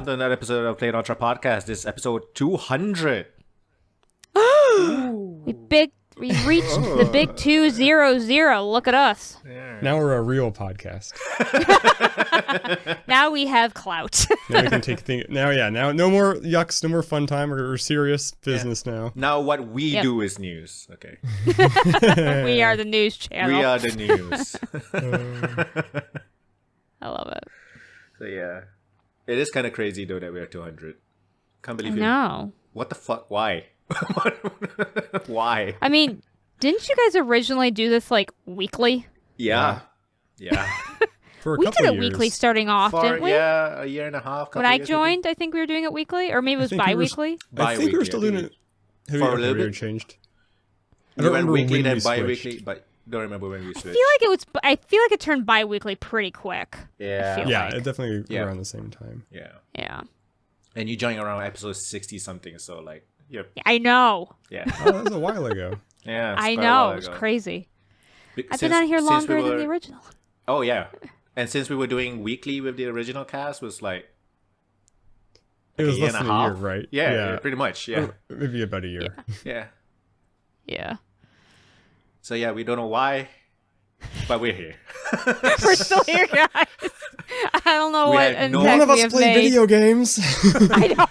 to another episode of playonultra podcast. This is episode 200. We reached the big 200. Look at us. Yeah. Now we're a real podcast. Now we have clout. Now we can take things. Now no more yucks, no more fun time. We're serious business now. Now what we do is news. Okay. We are the news channel. We are the news. I love it. So yeah, it is kind of crazy though that we're 200. Can't believe it. No. What the fuck? Why? Why? I mean, didn't you guys originally do this like weekly? Yeah. For a We couple did it years. weekly starting off, didn't we? Yeah, a year and a half. When I joined, I think we were doing it weekly, or maybe it was I think we were bi-weekly. I think we were still doing it. Have For a little we bit? changed? I We don't went remember weekly when then we bi-weekly, switched. but don't remember when we switched. I feel like it turned bi-weekly pretty quick. Yeah. I feel Yeah, like. it definitely Yeah. around the same time. Yeah. Yeah. And you joined around episode 60 something, so like, I know. yeah. Oh, that was a while ago. Yeah. it's I quite a know. while It was ago. crazy. I've Since- been on here since longer we than were- the original. Oh, yeah. And since we were doing weekly with the original cast, was like It was a year less and than a a year, half. right? Yeah, pretty much. Yeah. Or maybe about a year. Yeah. Yeah. So yeah, we don't know why, but we're here. We're still here, guys. I don't know We what had no- impact None of we us have play made. video games. I know.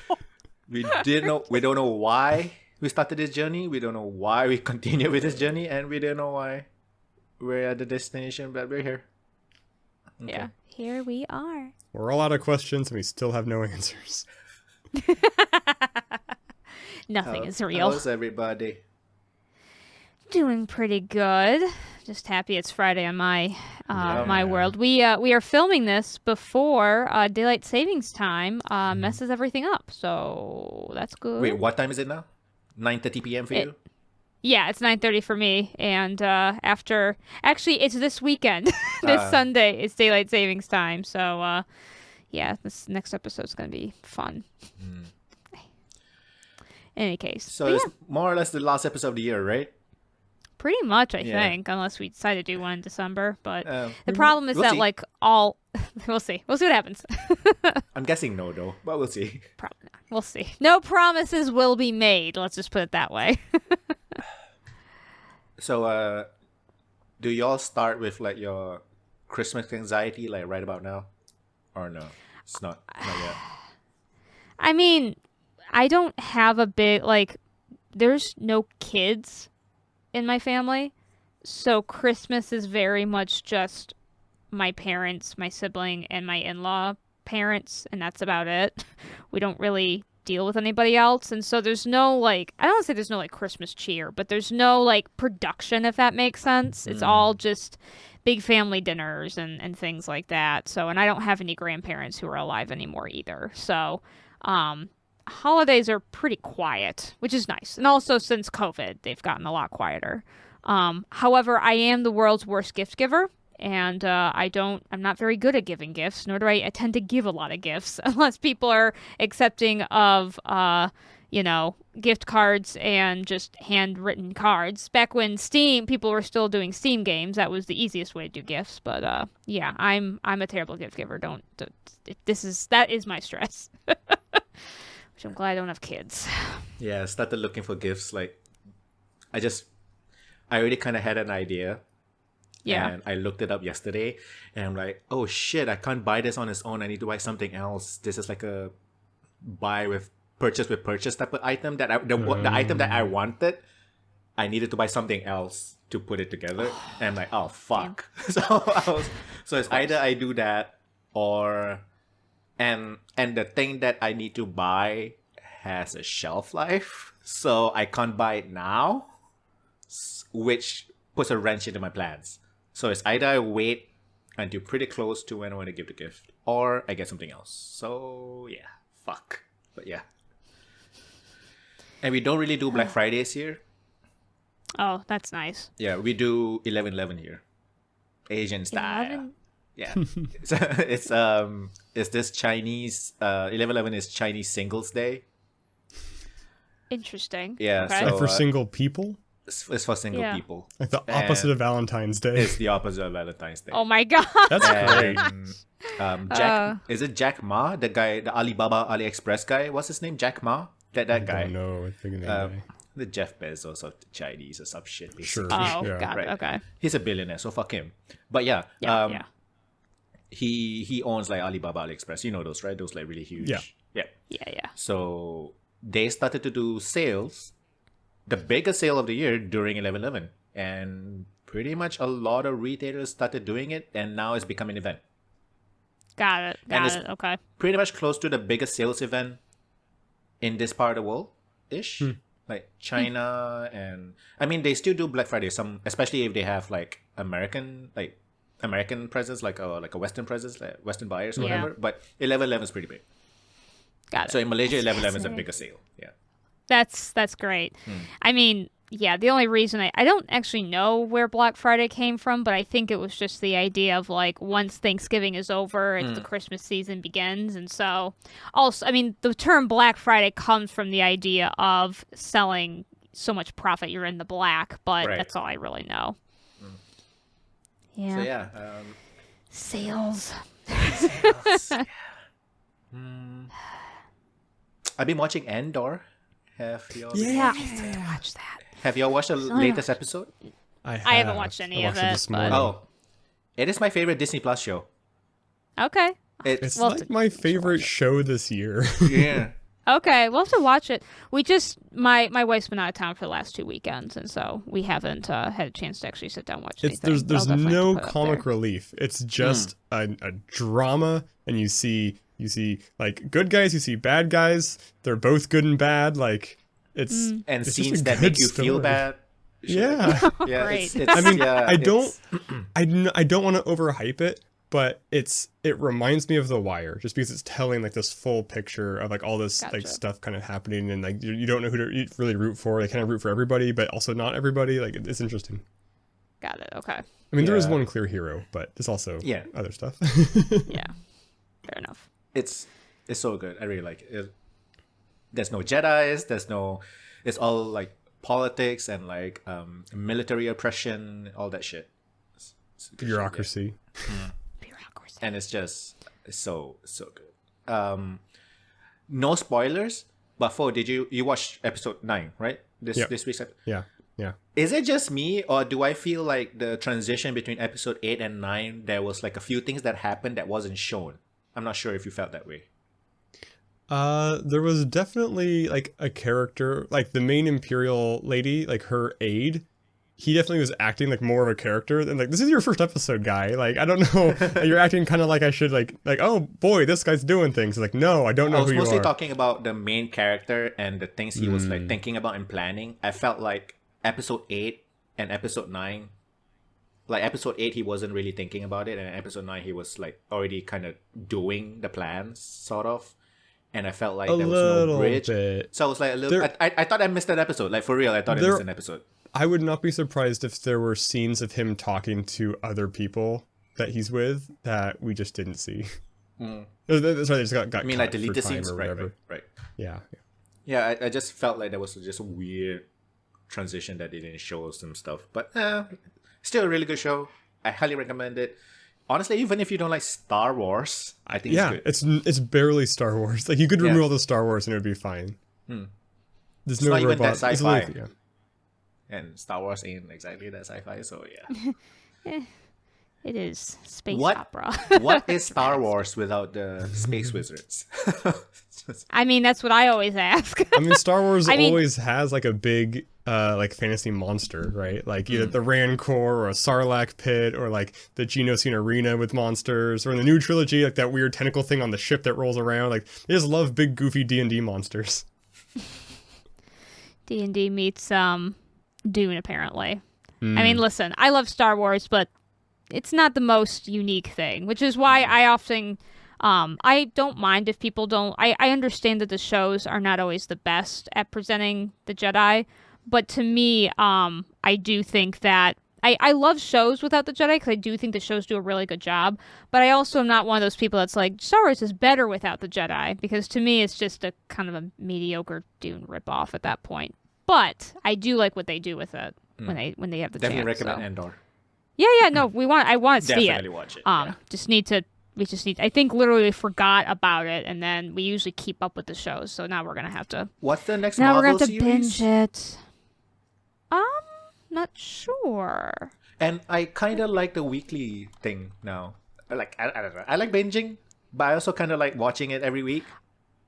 We don't know why we started this journey. We don't know why we continue with this journey, and we don't know why we're at the destination, but we're here. Okay. Yeah. Here we are. We're all out of questions and we still have no answers. Nothing is real. How's everybody? Doing pretty good. Just happy it's Friday on my my man. world. We are filming this before daylight savings time messes everything up. So that's good. Wait, what time is it now? 9:30 p.m. for you? Yeah, it's 9:30 for me, and after actually it's this weekend. This Sunday is daylight savings time. So yeah, this next episode's gonna be fun. In any case, So but it's yeah, more or less the last episode of the year, right? pretty much I Yeah. think, unless we decide to do one in December. But Um, the problem is we'll that see. like all we'll see what happens. I'm guessing no, though, but we'll see. Probably not. We'll see. No promises will be made. Let's just put it that way. So, do y'all start with like your Christmas anxiety like right about now, or no? It's not yet. I mean, I don't have a big there's no kids in my family, so Christmas is very much just my parents, my sibling, and my in-law parents, and that's about it. We don't really deal with anybody else, and so there's no I don't want to say there's no Christmas cheer, but there's no production, if that makes sense. It's all just big family dinners and things like that. So, and I don't have any grandparents who are alive anymore either. So, holidays are pretty quiet, which is nice. And also since COVID, they've gotten a lot quieter. However, I am the world's worst gift giver. And I'm not very good at giving gifts, nor do I tend to give a lot of gifts unless people are accepting of, gift cards and just handwritten cards. Back when people were still doing Steam games, that was the easiest way to do gifts. But yeah, I'm a terrible gift giver. That is my stress, which I'm glad I don't have kids. Yeah, I started looking for gifts. I already kind of had an idea. Yeah. And I looked it up yesterday, and I'm like, oh shit, I can't buy this on its own. I need to buy something else. This is like a purchase with purchase type of item that the item that I wanted, I needed to buy something else to put it together. And I'm like, oh fuck. So it's either I do that or and the thing that I need to buy has a shelf life, so I can't buy it now, which puts a wrench into my plans. So it's either I wait until pretty close to when I want to give the gift, or I get something else. So yeah, fuck. But yeah. And we don't really do Black Fridays here. Oh, that's nice. Yeah, we do 11/11 here, Asian style. 11? Yeah, it's this Chinese 11/11 is Chinese Singles Day. Interesting. Yeah, Okay. so For single people? It's for single Yeah. people. Like the opposite And of Valentine's Day. It's the opposite of Valentine's Day. Oh my god. That's great. And, Jack, is it Jack Ma? The guy, the Alibaba AliExpress guy. What's his name? Jack Ma. That I guy. don't know. I think The Jeff Bezos of the Chinese or some shit. Sure. Basically. Oh, Yeah. got it. Right. Okay. He's a billionaire, so fuck him. But yeah, Yeah. he owns like Alibaba AliExpress. You know those, right? Those like really huge. Yeah. Yeah. So they started to do sales, the biggest sale of the year during 11/11, and pretty much a lot of retailers started doing it, and now it's become an event. Got it. And Got it's- it. Okay. Pretty much close to the biggest sales event in this part of the world ish. Like China and I mean they still do Black Friday, some especially if they have like American presence, like a Western presence, like Western buyers or Yeah. whatever. But 11/11 is pretty big. Got it. So in Malaysia, 11/11 is a Fascinating. bigger sale. Yeah. That's great. I mean, yeah, the only reason I don't actually know where Black Friday came from, but I think it was just the idea of like once Thanksgiving is over, the Christmas season begins. And so also, I mean, the term Black Friday comes from the idea of selling so much profit you're in the black, but Right. that's all I really know. Yeah. So yeah. Sales. I've been watching Andor. Have y'all Yeah, I still have to watch that. have y'all watched the latest episode? I haven't watched any I of watched it, this but- morning. Oh. It is my favorite Disney Plus show. Okay. It's Well, like my favorite show this year. Yeah. Okay, we'll have to watch it. We just my wife's been out of town for the last 2 weekends, and so we haven't had a chance to actually sit down and watch It's anything. there's I'll definitely no have to put it up comic there. relief. It's just a drama, and you see like good guys, you see bad guys. They're both good and bad. Like it's And it's just scenes a that good make you feel story. bad. Yeah. Yeah, Great. it's I mean, yeah, I it's- don't want to overhype it, but it reminds me of The Wire, just because it's telling like this full picture of like all this like Gotcha. stuff kind of happening, and like you don't know who to really root for. They kind of root for everybody, but also not everybody. Like it's interesting. Got it. Okay. I mean, there is Yeah. one clear hero, but there's also Yeah. other stuff. Yeah. Fair enough. It's so good. I really like it. There's no Jedis. It's all like politics and like military oppression, all that shit. It's good shit, yeah. Bureaucracy. Bureaucracy. And it's so good. No spoilers, but did you watch episode 9, right? This Yep. week's episode. Yeah. Is it just me, or do I feel like the transition between episode 8 and 9, there was like a few things that happened that wasn't shown? I'm not sure if you felt that way. There was definitely like a character, like the main Imperial lady, like her aide. He definitely was acting like more of a character than like, this is your first episode, guy. Like, I don't know. You're acting kind of like I should like, oh boy, this guy's doing things. Like, no, I don't know I was who you mostly are. talking about the main character and the things he was like thinking about and planning. I felt like episode 8 and episode 9, like episode 8 he wasn't really thinking about it, and episode 9 he was like already kind of doing the plans sort of, and I felt like A there was no little bridge. bit. So I was like a little. There- I thought I missed that episode. Like for real, I thought I There- missed an episode. I would not be surprised if there were scenes of him talking to other people that he's with that we just didn't see. Sorry, they just got I mean, cut like deleted for time scenes, or right, whatever. right. Yeah. Yeah, I just felt like there was just a weird transition that they didn't show us some stuff. But still a really good show. I highly recommend it. Honestly, even if you don't like Star Wars, I think Yeah, it's good. it's barely Star Wars. Like you could remove Yeah. all the Star Wars and it would be fine. There's no not even that robot. it's sci-fi. like- yeah. And Star Wars ain't exactly that sci-fi, so yeah. It is space What? opera. What is Star Wars without the space wizards? I mean, that's what I always ask. I mean, Star Wars I mean- always has like a big like fantasy monster, right? Like either the Rancor or a Sarlacc pit or like the Geonosian arena with monsters, or in the new trilogy, like that weird tentacle thing on the ship that rolls around. Like they just love big goofy D&D monsters. D&D meets Dune, apparently. I mean, listen, I love Star Wars, but it's not the most unique thing, which is why I often I don't mind if people don't. I understand that the shows are not always the best at presenting the Jedi, but to me, I do think that I love shows without the Jedi, because I do think the shows do a really good job, but I also am not one of those people that's like, Star Wars is better without the Jedi, because to me it's just a kind of a mediocre Dune ripoff at that point. But I do like what they do with it. when they have the Definitely chance. recommend So. Andor. Yeah, no, I want to see Definitely it. watch it. Yeah. We just need. I think literally we forgot about it, and then we usually keep up with the shows. So now we're gonna have to. What's the next Now Marvel we're gonna have to series? binge it. Not sure. And I kind of like the weekly thing now. I don't know. I like binging, but I also kind of like watching it every week.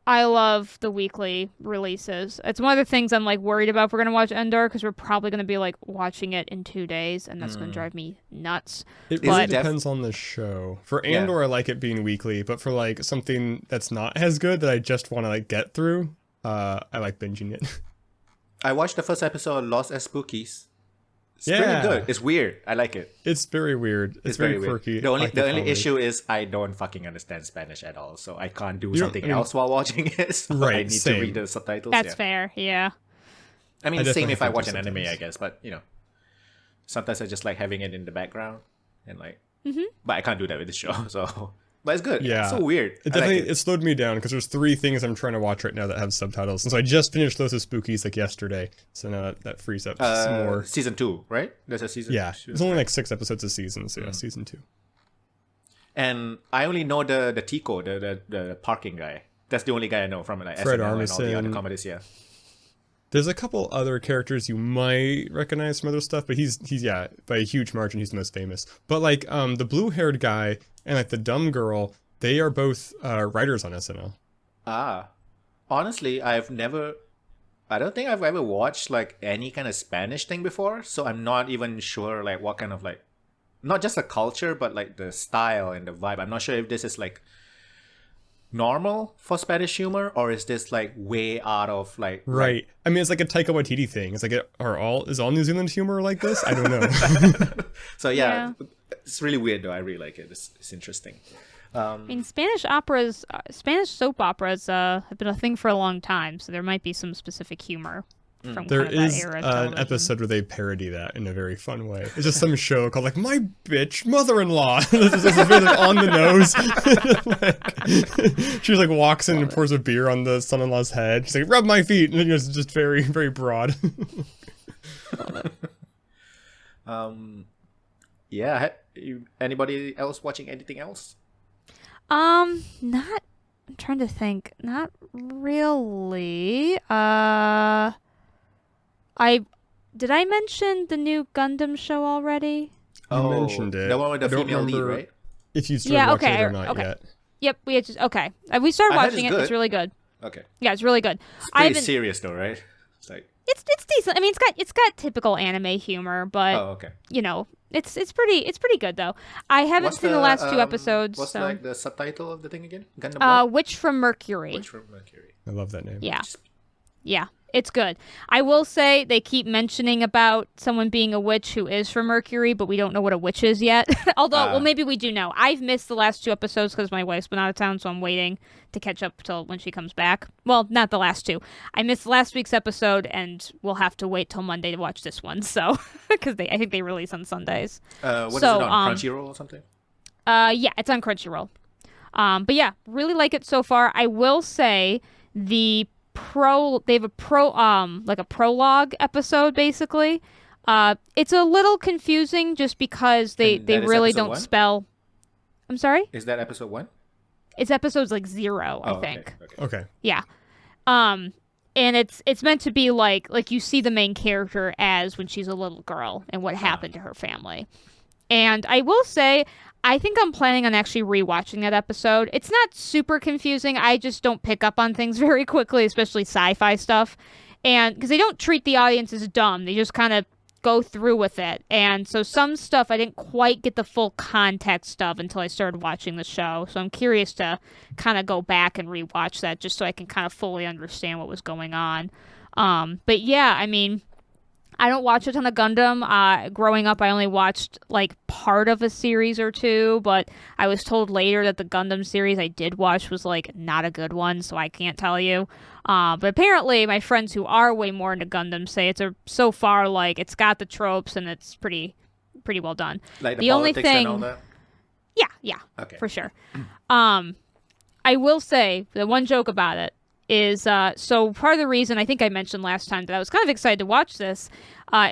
I love the weekly releases. It's one of the things I'm like worried about if we're gonna watch Endor because we're probably gonna be like watching it in 2 days, and that's gonna drive me nuts. It really depends on the show. For Andor, I like it being weekly, but for like something that's not as good that I just want to like get through, I like binging it. I watched the first episode of Lost as Spookies. It's pretty good. It's weird. I like it. It's very weird. It's very quirky. Weird. The only issue is I don't fucking understand Spanish at all, so I can't do something else while watching it. So I need to read the subtitles. That's fair. Yeah. I mean, same if I watch an anime, I guess. But sometimes I just like having it in the background and like. But I can't do that with this show. So, but it's good. Yeah, it's so weird. It definitely it slowed me down because there's 3 things I'm trying to watch right now that have subtitles. And so I just finished those as Spookies like yesterday. So now that frees up some more. Season 2, right? There's a season. Yeah, it's only like 6 episodes a season. So yeah, season 2. And I only know the Tico, the parking guy. That's the only guy I know from like Fred SNL Armisen. and all the other comedies. Yeah. There's a couple other characters you might recognize from other stuff, but he's by a huge margin he's the most famous. But like the blue-haired guy and like the dumb girl, they are both writers on SNL. Honestly, I don't think I've ever watched like any kind of Spanish thing before, so I'm not even sure like what kind of like, not just the culture, but like the style and the vibe. I'm not sure if this is like normal for Spanish humor, or is this like way out of like right? I mean, it's like a Taika Waititi thing. It's like is all New Zealand humor like this? I don't know. So yeah, it's really weird though. I really like it. It's interesting. I mean, Spanish soap operas have been a thing for a long time, so there might be some specific humor from there kind of is that era. An episode where they parody that in a very fun way. It's just some show called like My Bitch Mother-in-Law. It's just very like, on the nose. Like, she like walks in and pours a beer on the son-in-law's head. She's like, rub my feet, and it's just very, very broad. Yeah. Anybody else watching anything else? I'm trying to think. Not really. Did I mention the new Gundam show already? You mentioned it. The one with the female lead, right? If you started watching it or not yet. Yep, we started watching it. It's really good. Okay. Yeah, it's really good. It's pretty serious though, right? It's like it's decent. I mean, it's got typical anime humor, but it's pretty good though. I haven't seen the last 2 episodes. What's like the subtitle of the thing again? Gundam Witch from Mercury. Witch from Mercury. I love that name. Yeah, it's good. I will say they keep mentioning about someone being a witch who is from Mercury, but we don't know what a witch is yet. Although, well, maybe we do know. I've missed the last 2 episodes because my wife's been out of town, so I'm waiting to catch up till when she comes back. Well, not the last 2. I missed last week's episode, and we'll have to wait till Monday to watch this one. So, because I think they release on Sundays. What is it on Crunchyroll or something? Yeah, it's on Crunchyroll. But yeah, really like it so far. I will say they have a prologue episode basically. It's a little confusing just because they really don't spell. I'm sorry? Is that episode 1? It's episodes like 0, I think. Okay. Yeah. And it's meant to be like you see the main character as when she's a little girl and what happened to her family. And I will say, I think I'm planning on actually rewatching that episode. It's not super confusing. I just don't pick up on things very quickly, especially sci-fi stuff. And because they don't treat the audience as dumb, they just kind of go through with it. And so some stuff I didn't quite get the full context of until I started watching the show. So I'm curious to kind of go back and rewatch that just so I can kind of fully understand what was going on. But yeah, I mean, I don't watch a ton of Gundam. Growing up, I only watched like part of a series or 2, but I was told later that the Gundam series I did watch was like not a good one, so I can't tell you. But apparently, my friends who are way more into Gundam say so far like it's got the tropes and it's pretty well done. Like the only thing, and all that? Yeah, okay, for sure. I will say the one joke about it is so part of the reason I think I mentioned last time that I was kind of excited to watch this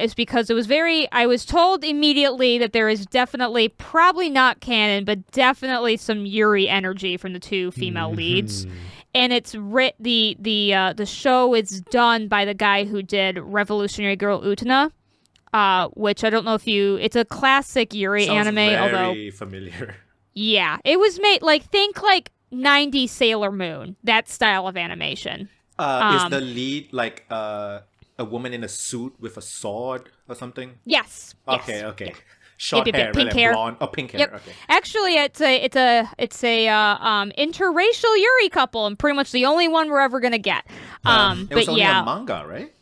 is because I was told immediately that there is definitely, probably not canon, but definitely some Yuri energy from the two female leads. And it's the show is done by the guy who did Revolutionary Girl Utena, which I don't know if it's a classic Yuri Sounds anime, although very familiar. Yeah, it was made think 90s Sailor Moon, that style of animation. Is the lead like a woman in a suit with a sword or something? Yes. Okay. Yes. Okay. Short hair, pink right? hair. Blonde. Oh, pink hair. Yep. Okay. Actually, it's a interracial Yuri couple, and pretty much the only one we're ever gonna get. It was but only yeah, a manga, right?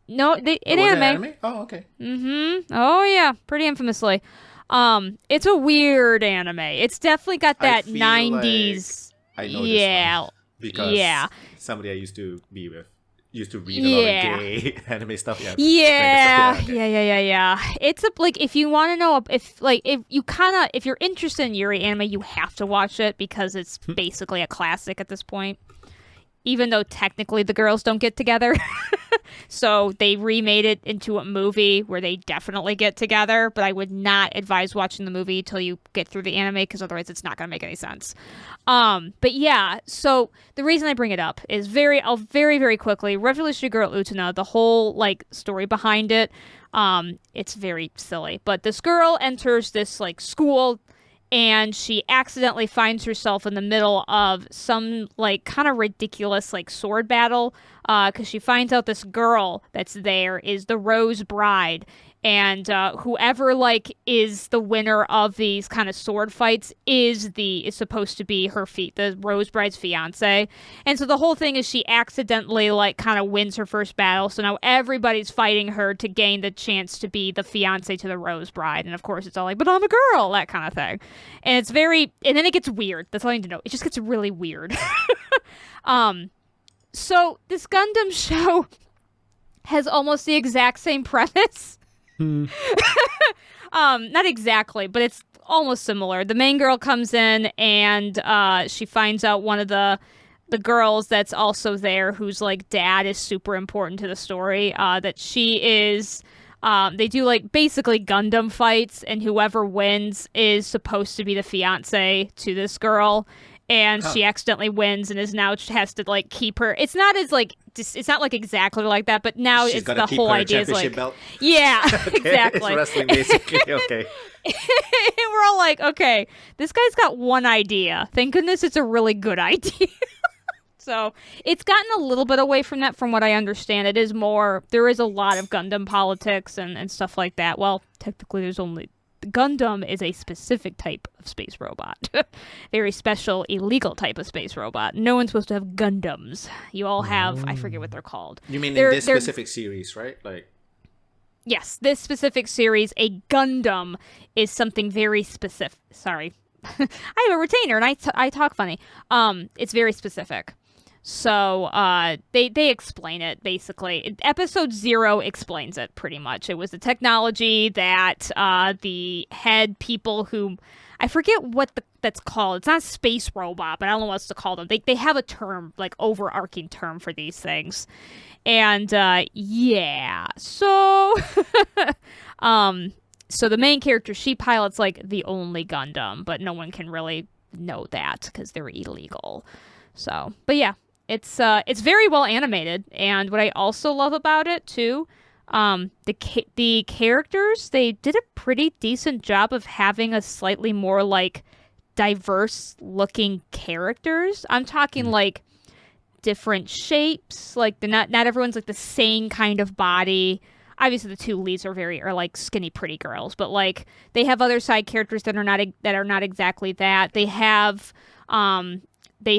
no, Was it anime. Oh, okay. Oh yeah, pretty infamously. It's a weird anime. It's definitely got that I feel 90s. I know yeah. this one because Yeah. somebody I used to be with used to read a Yeah. lot of gay anime stuff. Yeah. Yeah, Okay. yeah. It's if you want to know if you're interested in Yuri anime, you have to watch it because it's basically a classic at this point. Even though technically the girls don't get together. So they remade it into a movie where they definitely get together, but I would not advise watching the movie till you get through the anime because otherwise it's not going to make any sense. But yeah, so the reason I bring it up is very quickly, Revolutionary Girl Utena, the whole story behind it, it's very silly. But this girl enters this school and she accidentally finds herself in the middle of some kind of ridiculous sword battle because she finds out this girl that's there is the Rose Bride, and whoever is the winner of these kind of sword fights is supposed to be the Rose Bride's fiance. And so the whole thing is she accidentally kind of wins her first battle, so now everybody's fighting her to gain the chance to be the fiance to the Rose Bride. And of course it's all but I'm a girl, that kind of thing. And it's and then it gets weird. That's all you need to know. It just gets really weird. So this Gundam show has almost the exact same premise. Not exactly, but it's almost similar. The main girl comes in and she finds out one of the girls that's also there whose dad is super important to the story, that she is they do basically Gundam fights, and whoever wins is supposed to be the fiance to this girl. And she accidentally wins and has to keep her. It's not as it's not exactly like that, but now She's it's gonna the keep whole her idea is championship belt. yeah, Okay, exactly. It's wrestling basically. Okay. And we're all okay, this guy's got one idea. Thank goodness it's a really good idea. So it's gotten a little bit away from that, from what I understand. There is a lot of Gundam politics and stuff like that. Well, technically Gundam is a specific type of space robot. Very special, illegal type of space robot. No one's supposed to have Gundams. You all have, I forget what they're called. You mean in this specific series, right? Yes, this specific series, a Gundam is something very specific. Sorry. I have a retainer and I talk funny. It's very specific. So they explain it, basically. Episode 0 explains it, pretty much. It was the technology that the head people who... I forget what that's called. It's not a space robot, but I don't know what else to call them. They have a term, overarching term for these things. And, yeah. So... so the main character, she pilots, the only Gundam, but no one can really know that because they're illegal. So, but yeah. It's very well animated, and what I also love about it too, the characters, they did a pretty decent job of having a slightly more diverse looking characters. I'm talking different shapes, not everyone's the same kind of body. Obviously the two leads are skinny pretty girls, but they have other side characters that are not exactly that. They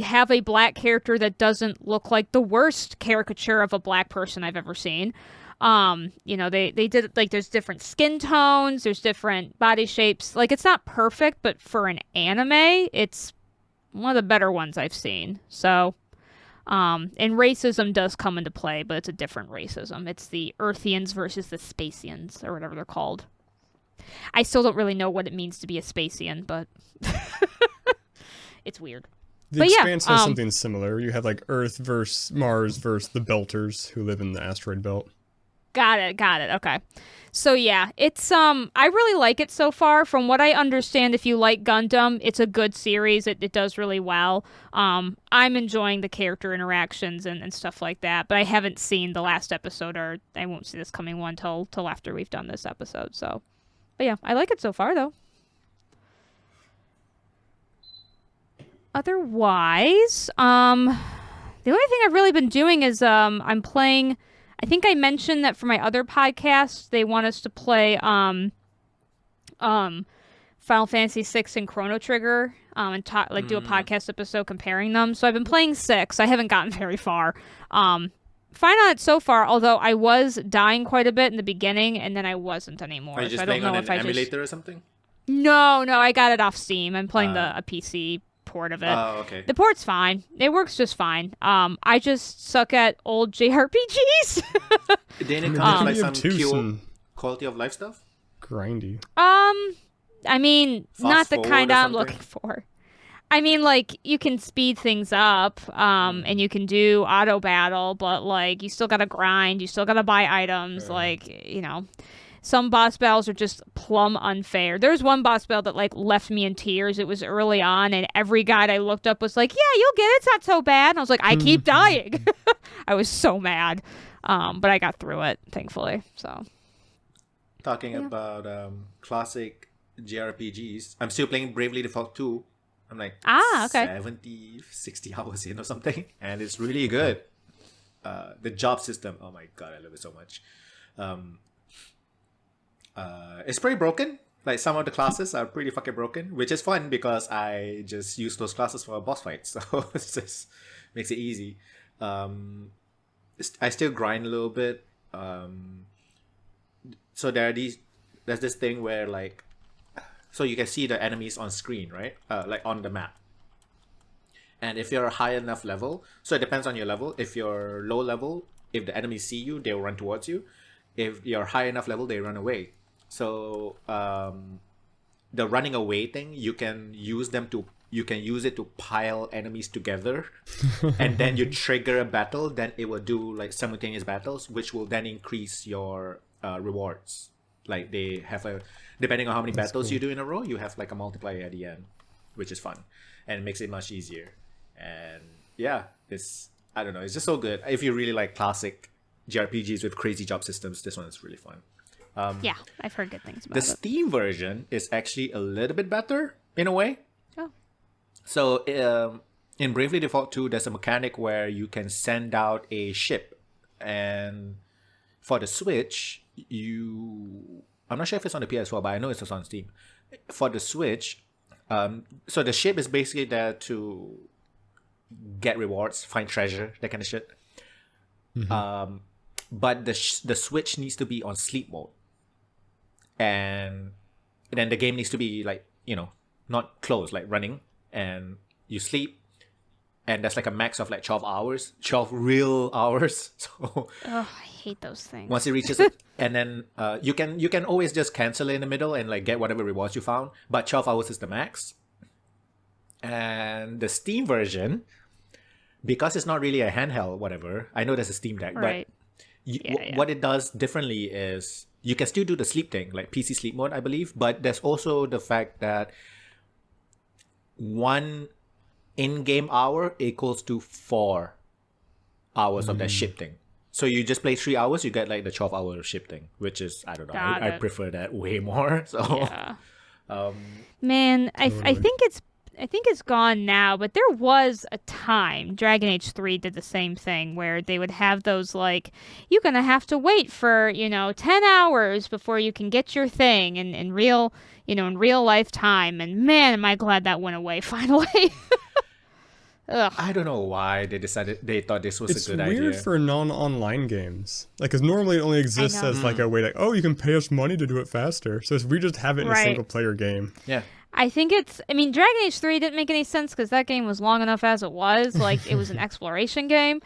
have a black character that doesn't look like the worst caricature of a black person I've ever seen. They did there's different skin tones, there's different body shapes. It's not perfect, but for an anime, it's one of the better ones I've seen. So, and racism does come into play, but it's a different racism. It's the Earthians versus the Spacians, or whatever they're called. I still don't really know what it means to be a Spacian, but it's weird. The But yeah, Expanse has something similar. You have like Earth versus Mars versus the Belters who live in the asteroid belt. Got it. Okay. So yeah, it's I really like it so far. From what I understand, if you like Gundam, it's a good series. It does really well. I'm enjoying the character interactions and stuff like that. But I haven't seen the last episode, or I won't see this coming one till after we've done this episode. So, but yeah, I like it so far though. Otherwise, the only thing I've really been doing is I'm playing. I think I mentioned that for my other podcast, they want us to play Final Fantasy VI and Chrono Trigger and do a podcast episode comparing them. So I've been playing 6. I haven't gotten very far. Fine on it so far, although I was dying quite a bit in the beginning, and then I wasn't anymore. Are you just so I don't playing know on if an I emulator or something? No, I got it off Steam. I'm playing a PC port of it. Oh, okay. The port's fine. It works just fine. I just suck at old JRPGs. Didn't it come with You like have some cute some quality of life stuff? grindy. I mean, not the forward kind or I'm something? looking for. I mean, like, you can speed things up, and you can do auto battle, but, like, you still gotta grind, you still gotta buy items, like, you know. Some boss battles are just plumb unfair. There's one boss battle that, like, left me in tears. It was early on, and every guide I looked up was like, yeah, you'll get it, it's not so bad. And I was like, I keep dying. I was so mad. But I got through it, thankfully, so. Talking about classic JRPGs, I'm still playing Bravely Default 2. I'm like okay. 70, 60 hours in or something, and it's really good. The job system, oh my god, I love it so much. It's pretty broken. Like, some of the classes are pretty fucking broken, which is fun because I just use those classes for boss fights, so it just makes it easy. I still grind a little bit. So there's this thing where, like, so you can see the enemies on screen, right? Like on the map. And if you're a high enough level, so it depends on your level. If you're low level, if the enemies see you, they'll run towards you. If you're high enough level, they run away. So the running away thing, you can use it to pile enemies together, and then you trigger a battle. Then it will do like simultaneous battles, which will then increase your rewards. Like, they have depending on how many battles you do in a row, you have like a multiplier at the end, which is fun and it makes it much easier. And yeah, I don't know, it's just so good. If you really like classic JRPGs with crazy job systems, this one is really fun. Yeah, I've heard good things about The it. Steam version is actually a little bit better in a way. Oh. So in Bravely Default 2, there's a mechanic where you can send out a ship, and for the Switch, I'm not sure if it's on the PS4, but I know it's on Steam. For the Switch, so the ship is basically there to get rewards, find treasure, that kind of shit. Mm-hmm. But the Switch needs to be on sleep mode, and then the game needs to be, like, you know, not closed, like running, and you sleep, and that's like a max of like 12 hours, 12 real hours. So I hate those things. once it reaches it, and then you can always just cancel it in the middle and like get whatever rewards you found, but 12 hours is the max. And the Steam version, because it's not really a handheld whatever, I know there's a Steam Deck, Right. but what it does differently is you can still do the sleep thing, like PC sleep mode, I believe, but there's also the fact that 1 in-game hour equals to 4 hours of that ship thing. So you just play 3 hours, you get like the 12-hour ship thing, which is, I don't know, Got I it. prefer that way more. So Yeah. Man, I think it's gone now, but there was a time Dragon Age 3 did the same thing where they would have those, like, you're gonna have to wait for 10 hours before you can get your thing in real life time. And man, am I glad that went away finally. Ugh. I don't know why they thought this was It's a good weird idea. for non-online games. Like, because normally it only exists know. as like a way, like, oh, you can pay us money to do it faster. So it's weird just have it in a Right. single-player game. Yeah. I think Dragon Age 3 didn't make any sense because that game was long enough as it was. Like, it was an exploration game.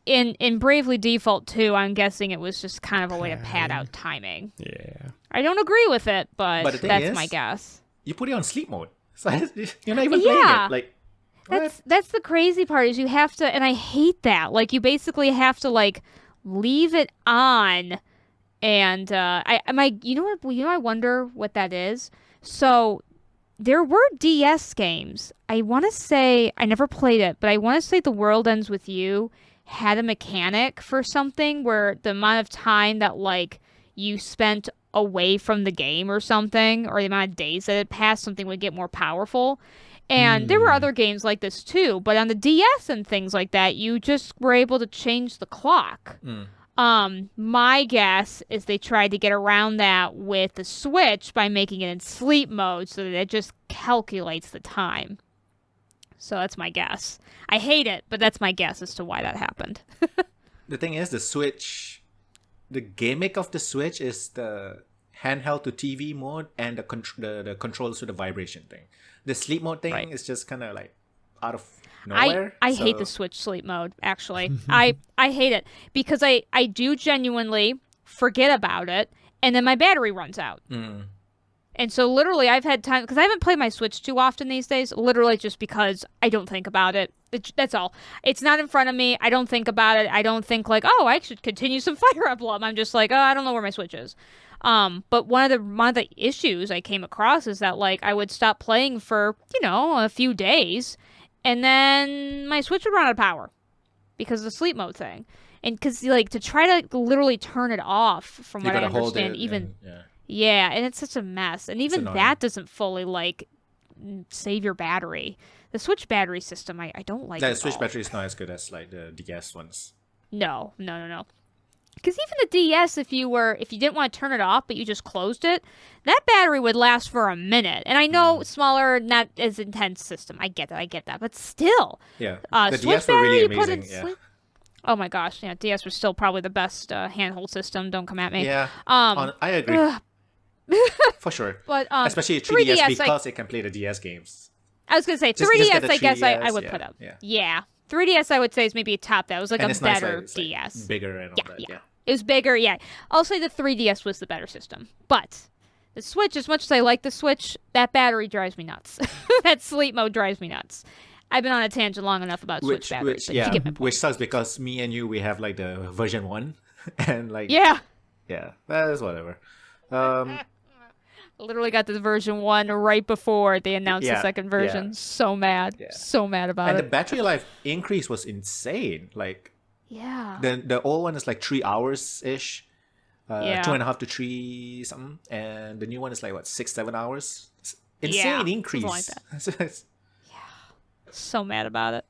In Bravely Default 2, I'm guessing it was just kind of a way to pad out timing. Yeah. I don't agree with it, but But the thing that's is, my guess. You put it on sleep mode, so you're not even playing Yeah. it. Like, That's the crazy part is you have to, and I hate that. Like, you basically have to like leave it on, and you know what? I wonder what that is. So there were DS games. I want to say I never played it, but I want to say The World Ends With You had a mechanic for something where the amount of time that like you spent away from the game or something, or the amount of days that it passed, something would get more powerful. And there were other games like this too, but on the DS and things like that, you just were able to change the clock. My guess is they tried to get around that with the Switch by making it in sleep mode so that it just calculates the time. So that's my guess. I hate it, but that's my guess as to why that happened. The thing is, the Switch, the gimmick of the Switch is the handheld to TV mode and the controls to the vibration thing. The sleep mode thing is just kind of like out of nowhere. I hate the Switch sleep mode, actually. I hate it because I do genuinely forget about it, and then my battery runs out. And so literally I've had time, because I haven't played my Switch too often these days, literally just because I don't think about it. That's all. It's not in front of me. I don't think about it. I don't think like, oh, I should continue some Fire Emblem. I'm just like, oh, I don't know where my Switch is. But one of the issues I came across is that like I would stop playing for, a few days, and then my Switch would run out of power because of the sleep mode thing. And because like to try to literally turn it off, from what I understand, yeah, and it's such a mess. And even that doesn't fully like save your battery. The Switch battery system, I don't like. The Switch battery is not as good as like the DS ones. No. Because even the DS, if you didn't want to turn it off, but you just closed it, that battery would last for a minute. And I know smaller, not as intense system. I get that. But still. Yeah. The Switch DS were really amazing. Yeah. Oh my gosh. Yeah, DS was still probably the best handheld system. Don't come at me. Yeah. I agree. For sure. But especially 3DS because it can play the DS games. I was going to say, 3DS, I guess I would put up. Yeah. 3DS, I would say, is maybe a top. That was like a better DS. Like bigger and all that. Yeah. It was bigger, yeah. I'll say the 3DS was the better system. But the Switch, as much as I like the Switch, that battery drives me nuts. That sleep mode drives me nuts. I've been on a tangent long enough about Switch batteries. Which sucks because me and you, we have like the version 1. And like... Yeah, that is whatever. Literally got this version 1 right before they announced the second version. Yeah. So mad. Yeah. So mad about it. And the battery life increase was insane. Like, the old one is like 3 hours-ish. 2.5 to 3 something. And the new one is like, 6-7 hours? Insane increase. Like that. So mad about it.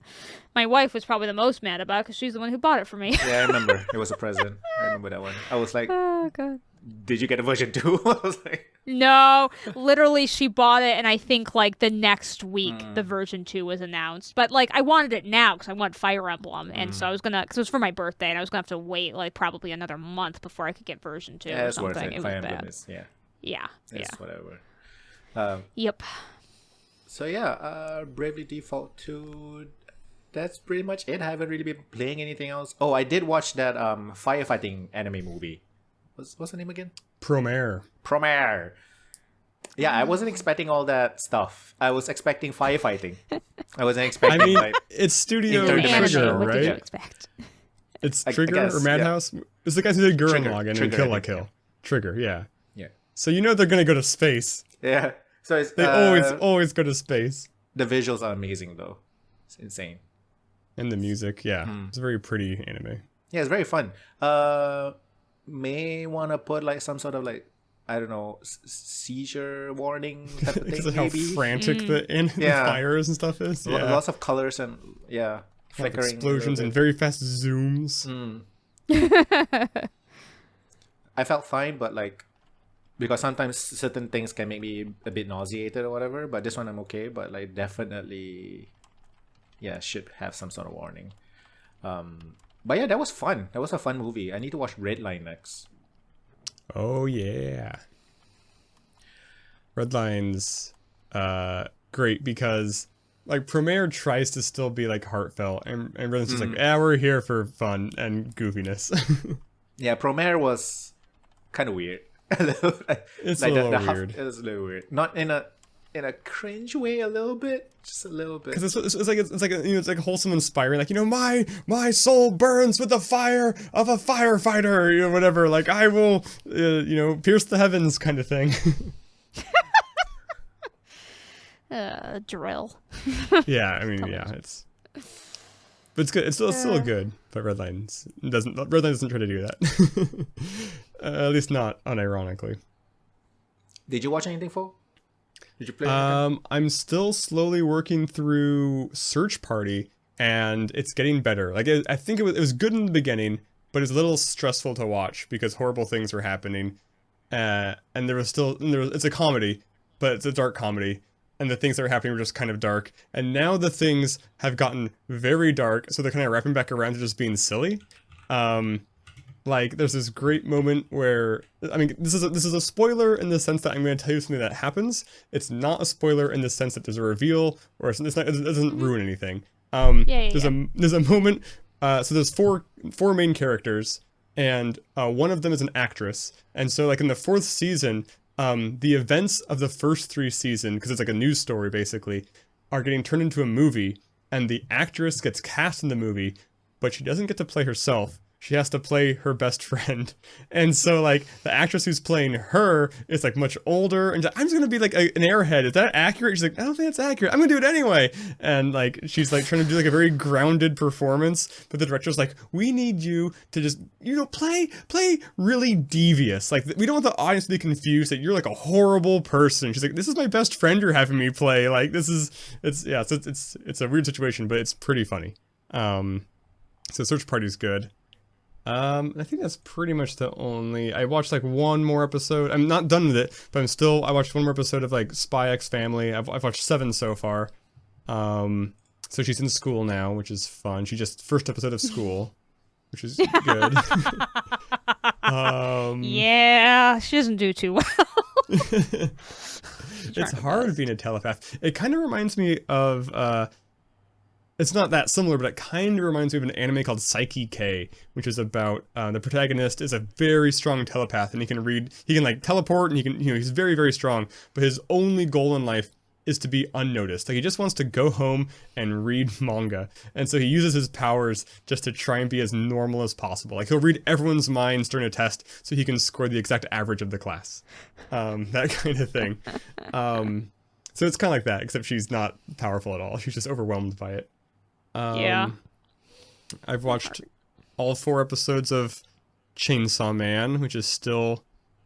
My wife was probably the most mad about it because she's the one who bought it for me. Yeah, I remember. It was a present. I remember that one. I was like, oh, God. Did you get a version 2? I was like... No, literally she bought it, and I think like the next week the version 2 was announced. But like I wanted it now because I want Fire Emblem, and so I was gonna, because it was for my birthday, and I was gonna have to wait like probably another month before I could get version 2 or something. Worth it. It Fire was Emblem bad. Is, It's whatever. Yep. So Bravely Default 2. That's pretty much it. I haven't really been playing anything else. Oh, I did watch that firefighting anime movie. What's the name again? Promare. Yeah, I wasn't expecting all that stuff. I was expecting firefighting. I wasn't expecting. I mean, it's Studio Trigger, right? What did you expect? It's Trigger or Madhouse. It's the guys who did Gurren Lagann and Kill la Kill. Trigger, yeah. So they're gonna go to space. Yeah. So they always go to space. The visuals are amazing though. It's insane. And the music, it's a very pretty anime. Yeah, it's very fun. May want to put like some sort of like, I don't know, seizure warning type of thing. Because of how frantic the fires and stuff is. Yeah. Lots of colors and flickering explosions and very fast zooms. I felt fine, but like, because sometimes certain things can make me a bit nauseated or whatever. But this one I'm okay. But like definitely, should have some sort of warning. But yeah, that was fun. That was a fun movie. I need to watch Redline next. Oh yeah. Redline's great because like Promare tries to still be like heartfelt and Redline's just like, we're here for fun and goofiness. Yeah, Promare was kind of weird. It's like a little weird. It was a little weird. Not in a in a cringe way a little bit, just a little bit. Because it's like wholesome, inspiring. Like, my soul burns with the fire of a firefighter, whatever. Like, I will, pierce the heavens, kind of thing. Drill. Yeah, I mean, yeah, but it's good. It's still good. But Redline doesn't try to do that. At least not unironically. Did you watch anything, Fo? Did you play anything? I'm still slowly working through Search Party, and it's getting better. Like, I think it was good in the beginning, but it's a little stressful to watch because horrible things were happening. And it's a comedy, but it's a dark comedy. And the things that were happening were just kind of dark. And now the things have gotten very dark, so they're kind of wrapping back around to just being silly. Like, there's this great moment where, I mean, this is a spoiler in the sense that I'm going to tell you something that happens. It's not a spoiler in the sense that there's a reveal, or it doesn't ruin anything. There's a moment, so there's four main characters, and one of them is an actress. And so, like, in the 4th season, the events of the first 3 seasons, because it's like a news story basically, are getting turned into a movie, and the actress gets cast in the movie, but she doesn't get to play herself. She has to play her best friend. And so, like, the actress who's playing her is, like, much older. And I'm just going to be, like, an airhead. Is that accurate? She's like, I don't think that's accurate. I'm going to do it anyway. And, like, she's, like, trying to do, like, a very grounded performance. But the director's like, we need you to just, play really devious. Like, we don't want the audience to be confused that you're, like, a horrible person. She's like, this is my best friend you're having me play. Like, it's a weird situation, but it's pretty funny. So Search Party's good. I think that's pretty much the only. I watched like one more episode. I'm not done with it, but I watched one more episode of like Spy X Family. I've watched 7 so far. So she's in school now, which is fun. She just first episode of school, which is good. Yeah, she doesn't do too well. It's hard being a telepath. It kind of reminds me of it's not that similar, but it kind of reminds me of an anime called Psyche K, which is about the protagonist is a very strong telepath, and he can like teleport, and he's very, very strong, but his only goal in life is to be unnoticed. Like, he just wants to go home and read manga, and so he uses his powers just to try and be as normal as possible. Like, he'll read everyone's minds during a test so he can score the exact average of the class. That kind of thing. So it's kind of like that, except she's not powerful at all. She's just overwhelmed by it. Yeah. I've watched all 4 episodes of Chainsaw Man, which is still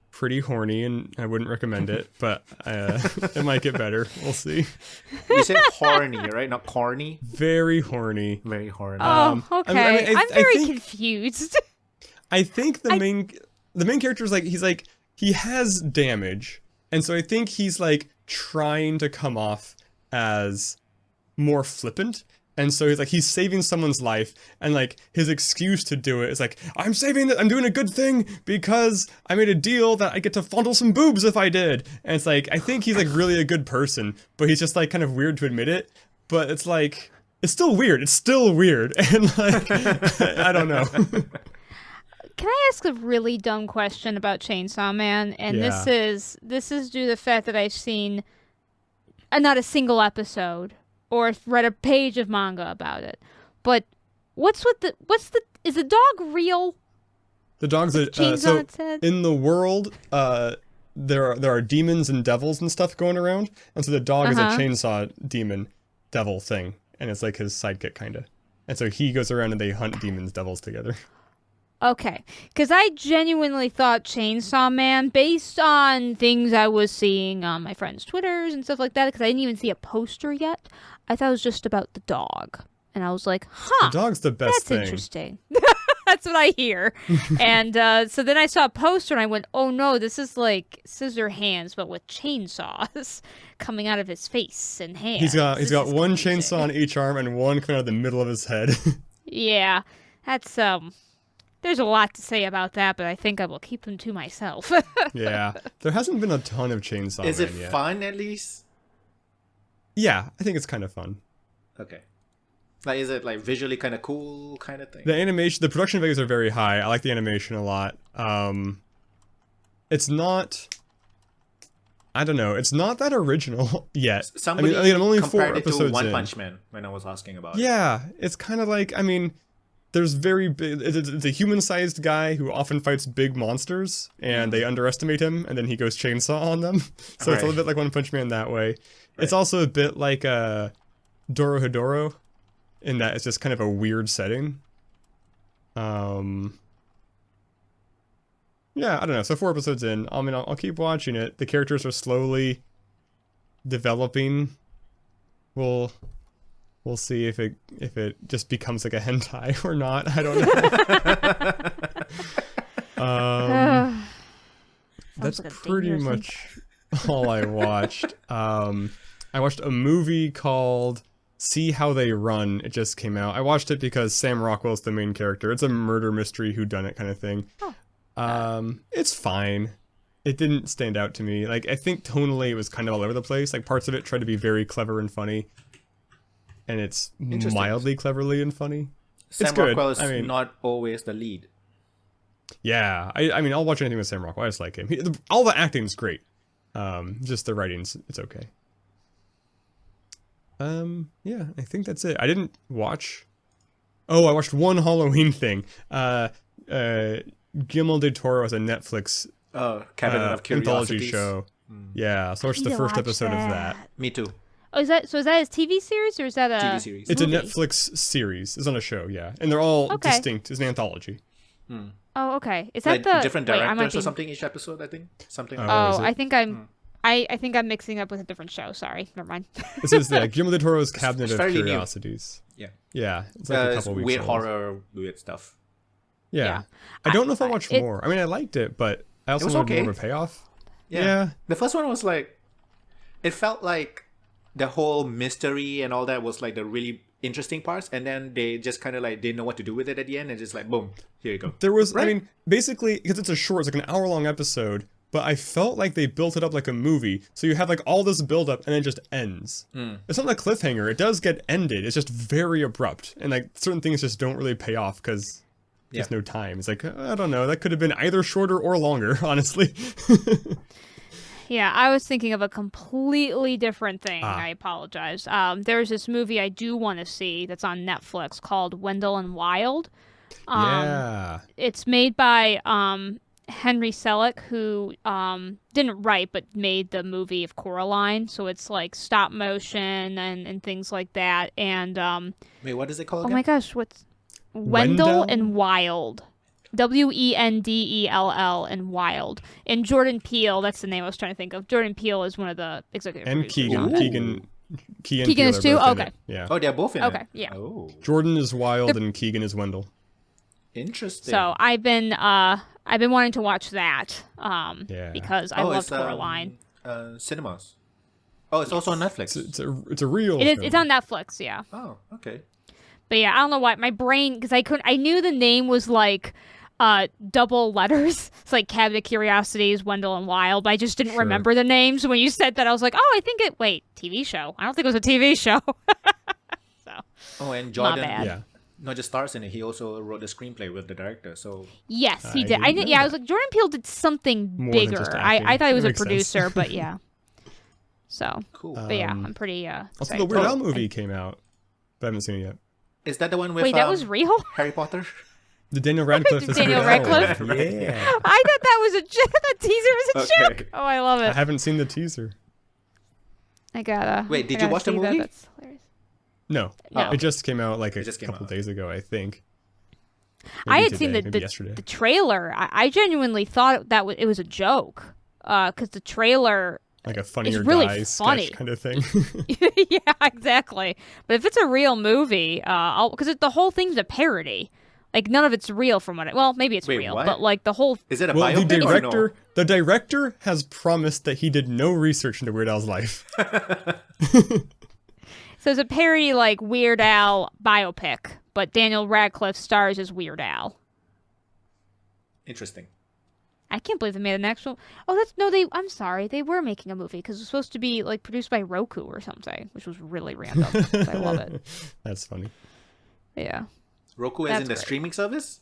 pretty horny, and I wouldn't recommend it, but it might get better. We'll see. You said horny, right? Not corny? Very horny. Very horny. Oh, okay. I'm very confused. I think the main character is like, he has damage, and so I think he's like trying to come off as more flippant. And so he's saving someone's life, and like his excuse to do it is like, I'm doing a good thing because I made a deal that I get to fondle some boobs if I did. And it's like, I think he's like really a good person, but he's just like kind of weird to admit it. But it's like, it's still weird. And like, I don't know. Can I ask a really dumb question about Chainsaw Man? And Yeah. this is due to the fact that I've seen not a single episode or read a page of manga about it. But is the dog real? The dog's Chains on its head? in the world, there are demons and devils and stuff going around, and so the dog is a chainsaw demon devil thing, and it's like his sidekick kind of. And so he goes around and they hunt demons, devils together. Okay, because I genuinely thought Chainsaw Man, based on things I was seeing on my friends' Twitters and stuff like that, because I didn't even see a poster yet, I thought it was just about the dog. And I was like, The dog's the best that's thing. interesting. That's what I hear. And so then I saw a poster and I went, oh no, this is like Scissor Hands, but with chainsaws coming out of his face and hands. He's got one chainsaw on each arm and one coming out of the middle of his head. Yeah, that's there's a lot to say about that, but I think I will keep them to myself. Yeah, there hasn't been a ton of Chainsaw Is Man it yet. fun at least? Yeah, I think it's kind of fun. Okay. Like, is it like visually kind of cool kind of thing? The animation, the production values are very high. I like the animation a lot. It's not I don't know. It's not that original yet. Somebody I'm only 4 compared it to episodes One in. Punch Man when I was asking about it. Yeah, it's kind of like, there's very big, it's a human-sized guy who often fights big monsters, and they underestimate him, and then he goes chainsaw on them. So it's a little bit like One Punch Man that way. Right. It's also a bit like Dorohedoro, in that it's just kind of a weird setting. Yeah, I don't know. So 4 episodes in, I'll keep watching it. The characters are slowly developing. We'll see if it just becomes like a hentai or not. I don't know. That's like a pretty dangerous much all I watched. I watched a movie called See How They Run. It just came out. I watched it because Sam Rockwell's the main character. It's a murder mystery whodunit kind of thing. It's fine. It didn't stand out to me. Like, I think tonally it was kind of all over the place. Like, parts of it tried to be very clever and funny. And it's mildly cleverly and funny. Sam it's good. Rockwell is not always the lead. Yeah. I'll watch anything with Sam Rockwell. I just like him. All the acting's great. Just the writing's, it's okay. Yeah, I think that's it. I didn't watch... Oh, I watched one Halloween thing. Guillermo del Toro has a Netflix Cabinet of anthology Curiosities. show. Yeah, so I watched the first episode of that. Me too. Oh, is that his TV series or is that a TV series. It's movie? a Netflix series. It's on a show, yeah. And they're all distinct. It's an anthology. Oh, okay. Is that Like the different wait, I directors might be... or something each episode, I think? Something like Oh, that. is it? I think I think I'm mixing up with a different show. Sorry, never mind. This is Guillermo del Toro's Cabinet of fairly new. Curiosities. Yeah. Yeah, it's like a It's couple weeks weird old. horror, weird stuff. Yeah. I don't know if I'll watch it- more. I liked it, but I also was wanted okay. more of a payoff. Yeah. The first one was like... It felt like the whole mystery and all that was like the really interesting parts, and then they just kind of like didn't know what to do with it at the end, and just like, boom, here you go. There was, basically, because it's a short, it's like an hour-long episode, but I felt like they built it up like a movie, so you have like all this build-up, and it just ends. It's not a cliffhanger, it does get ended, it's just very abrupt, and like certain things just don't really pay off, because there's no time. It's like, I don't know, that could have been either shorter or longer, honestly. Yeah, I was thinking of a completely different thing. I apologize. There's this movie I do want to see that's on Netflix called Wendell and Wild. Yeah. It's made by Henry Selick, who didn't write but made the movie of Coraline. So it's like stop motion and things like that. And Wait, what is it called oh again? my gosh, what's Wendell? Wendell and Wild. Wendell and Wild. And Jordan Peele, that's the name I was trying to think of. Jordan Peele is one of the executive And producers on Keegan. it. Keegan Keegan is Peele are too? both in Okay. it. Yeah. Oh, they're both in it. Okay, yeah. Oh, Jordan is Wild and Keegan is Wendell. interesting. So I've been wanting to watch that Yeah. because I love it's, Coraline. cinemas. Oh, it's also on Netflix. It's a real It is. film. It's on Netflix. Yeah. Oh, okay. But yeah, I don't know why my brain, because I knew the name was like double letters. It's like Cabinet of Curiosities, Wendell and Wild. But I just didn't Sure. remember the names. When you said that, I was like, oh, I think it. Wait, TV show? I don't think it was a TV show. So Oh, and Jordan bad. Yeah. not just stars in it, he also wrote the screenplay with the director. So yes, he I did. didn't know I that. was like, Jordan Peele did something More than bigger. just I acting. thought he was That a makes sense. producer, but yeah. So, cool. but yeah, I'm pretty. Also, excited the to- Weird Al movie came out, but I haven't seen it yet. Is that the one with Wait, that was real? Harry Potter? The Daniel Radcliffe is Daniel Weird Al. Radcliffe? Yeah. I thought that was a the teaser was a Okay. joke. Oh, I love I it. haven't seen the teaser. I gotta. Wait, did I you gotta watch the see that. movie? That's hilarious. No. No. It just came out like a just came couple out. days ago, I think. I Maybe had seen today, maybe the yesterday. trailer. I genuinely thought that it was a joke. Because the trailer. Like a Funny or really Die funny. sketch kind of thing. Yeah, exactly. But if it's a real movie, because the whole thing's a parody. Like none of it's real from what. Well, maybe it's Wait, real, what? but like the whole. Is it a Well, biopic or no? the director has promised that he did no research into Weird Al's life. So it's a parody like Weird Al biopic, but Daniel Radcliffe stars as Weird Al. Interesting. I can't believe they made an actual. Oh, that's no. I'm sorry. They were making a movie because it was supposed to be like produced by Roku or something, which was really random. I love it. That's funny. Yeah. Roku That's is in the great. streaming service?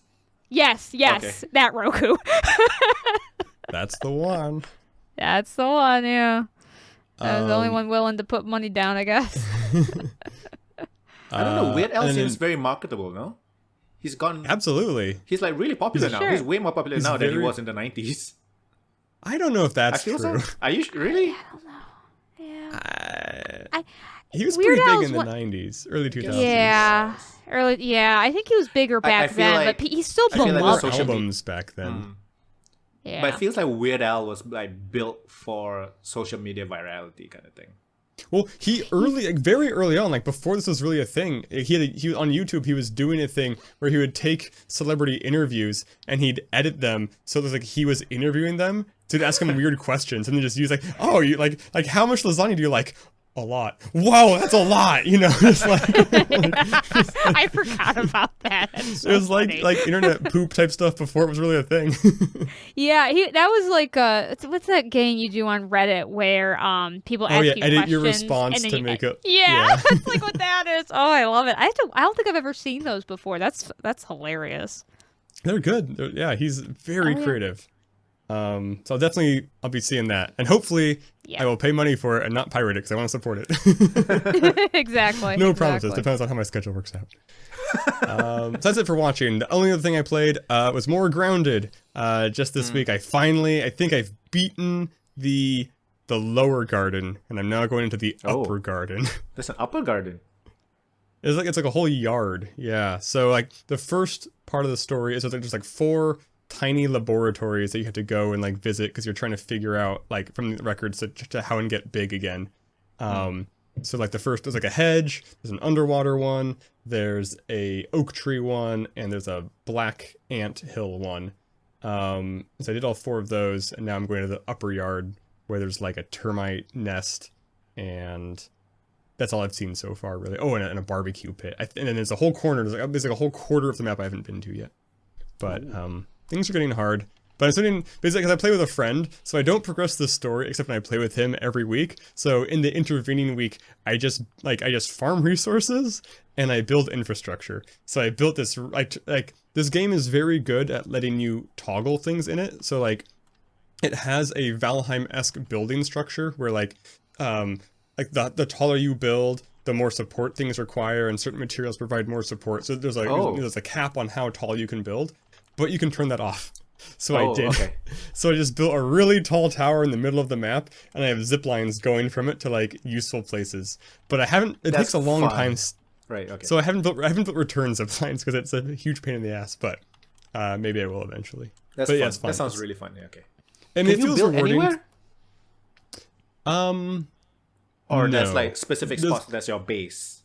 Yes. Okay. That Roku. That's the one. That's the one, yeah. I was the only Um, one willing to put money down, I guess. I don't know. Weird Al and seems then- very marketable, no? He's gone. Absolutely. He's like really popular now. Sure. He's way more popular He's now than he very- was in the 90s. I don't know if I that's feel true. so. Are you really? I don't know. Yeah. He was Weird pretty Al's big in the one- 90s, early 2000s. Yeah. I think he was bigger back feel then, like- but he's still I feel like More beloved. social media- albums back then. Mm. Yeah. But it feels like Weird Al was like built for social media virality kind of thing. Well, he very early on, like before this was really a thing, he on YouTube, he was doing a thing where he would take celebrity interviews and he'd edit them so it was like he was interviewing them to ask them weird questions and then just use like, oh, you like how much lasagna do you like? A lot. Wow, that's a lot. You know, it's like I forgot about that. That's so it was funny. like internet poop type stuff before it was really a thing. Yeah, that was like what's that game you do on Reddit where people ask you edit your questions response and then to you, make it. Yeah, that's like what that is. Oh, I love it. I don't think I've ever seen those before. That's hilarious. They're good. Yeah, he's very Oh, yeah. creative. So I'll be seeing that, and hopefully Yeah. I will pay money for it and not pirate it because I want to support it. Exactly. No promises. exactly. Depends on how my schedule works out. So that's it for watching. The only other thing I played was more Grounded. Just this week, I think I've beaten the lower garden, and I'm now going into the upper garden. There's an upper garden. It's like a whole yard. Yeah. So like the first part of the story is that there's like 4 tiny laboratories that you have to go and like visit because you're trying to figure out like from the records to how and get big again. So like the first there's like a hedge, there's an underwater one, there's a oak tree one, and there's a black ant hill one. So I did all 4 of those, and now I'm going to the upper yard where there's like a termite nest, and that's all I've seen so far, really. Oh, and a barbecue pit. And then there's a whole corner. There's like a whole quarter of the map I haven't been to yet. But things are getting hard. But I'm starting basically because I play with a friend, so I don't progress the story except when I play with him every week. So in the intervening week, I just farm resources and I build infrastructure. So I built this like this game is very good at letting you toggle things in it. So like it has a Valheim-esque building structure where like the taller you build, the more support things require, and certain materials provide more support. So there's a cap on how tall you can build, but you can turn that off. So I did. Okay. So I just built a really tall tower in the middle of the map, and I have zip lines going from it to like useful places. But I haven't. It takes a long fun. time. Right. Okay. So I haven't built return zip lines because it's a huge pain in the ass. But maybe I will eventually. That's but fun. yeah, it's fun. That sounds really fun. Yeah, okay. And Can it you feels build rewarding. anywhere? Or that's No. like specific There's- spots. That's your base.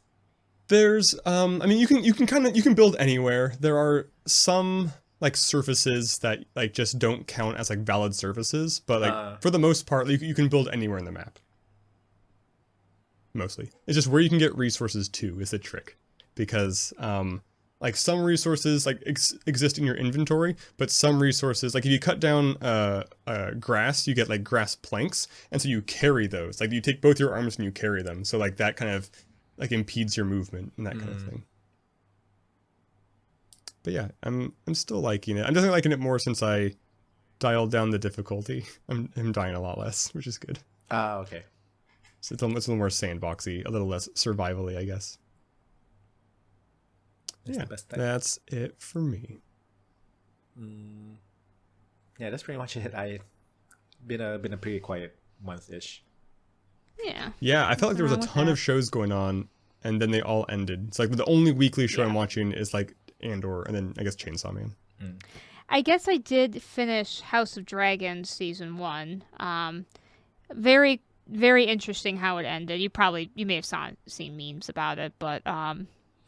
There's I mean you can build anywhere. There are some like surfaces that like just don't count as like valid surfaces, but like for the most part you can build anywhere in the map. Mostly. It's just where you can get resources to is the trick. Because like some resources like exist in your inventory, but some resources like if you cut down grass, you get like grass planks, and so you carry those. Like you take both your arms and you carry them. So like that kind of like impedes your movement and that kind of thing. But yeah, I'm still liking it. I'm definitely liking it more since I dialed down the difficulty. I'm dying a lot less, which is good. Okay. So it's a little more sandboxy, a little less survivally, I guess. That's yeah, the best type. that's it for me. Yeah, that's pretty much it. I been a pretty quiet month-ish. Yeah. Yeah, I felt like there was a Wrong with ton that. of shows going on, and then they all ended. It's like the only weekly show I'm watching is like Andor, and then I guess Chainsaw Man. I guess I did finish House of Dragons season 1. Very, very interesting how it ended. You may have seen memes about it, but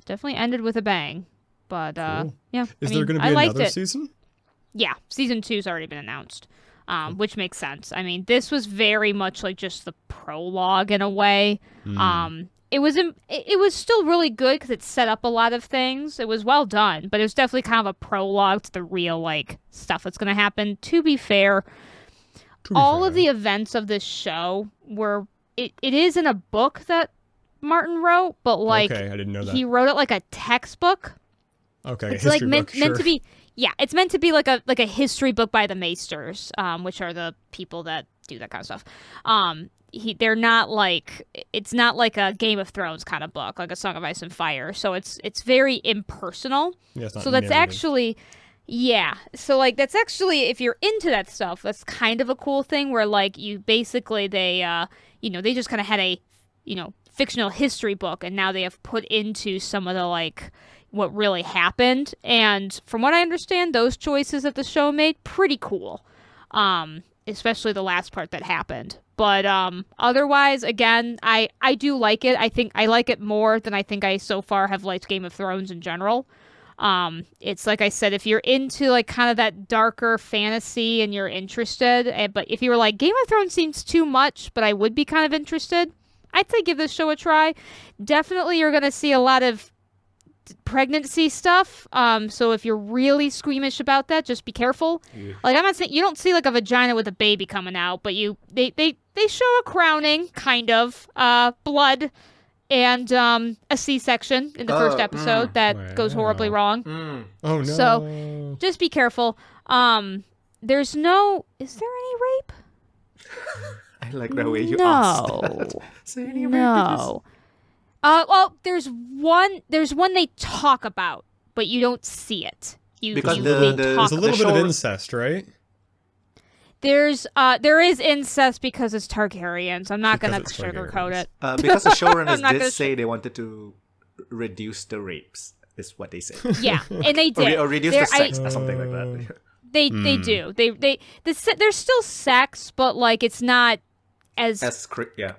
definitely ended with a bang. But Cool. yeah, Is I there mean, going to I be liked another it. season? Yeah, season 2's already been announced, which makes sense. I mean, this was very much like just the prologue in a way. It was still really good because it set up a lot of things. It was well done, but it was definitely kind of a prologue to the real like stuff that's going to happen. To be fair, all of the events of this show were it is in a book that Martin wrote, but like Okay, I didn't know that. he wrote it like a textbook. Okay, It's history like meant book, sure. to be it's meant to be like a history book by the Maesters, which are the people that do that kind of stuff. They're not like, it's not like a Game of Thrones kind of book, like a Song of Ice and Fire. So it's very impersonal. Yeah, it's not So that's narrative. actually, yeah. So like that's actually, if you're into that stuff, that's kind of a cool thing where like you basically they they just kind of had a fictional history book, and now they have put into some of the like what really happened. And from what I understand, those choices that the show made, pretty cool. Especially the last part that happened. But otherwise, again, I do like it. I think I like it more than I think I so far have liked Game of Thrones in general. It's like I said, if you're into like kind of that darker fantasy and you're interested, but if you were like, Game of Thrones seems too much, but I would be kind of interested, I'd say give this show a try. Definitely you're going to see a lot of pregnancy stuff. So if you're really squeamish about that, just be careful. Yeah. Like, I'm not saying you don't see like a vagina with a baby coming out, but they show a crowning, kind of, blood, and a C-section in the first episode that goes horribly wrong. Oh no! So just be careful. Is there any rape? I like the way you asked that. Is there any rape? No. Well, there's one they talk about, but you don't see it. Because there's a little bit of show... incest, right? There is incest because it's Targaryens. I'm not going to sugarcoat it. Because the showrunners did say they wanted to reduce the rapes, is what they say. Yeah, and they did. or reduce the sex, or something like that. They do. There's still sex, but like it's not as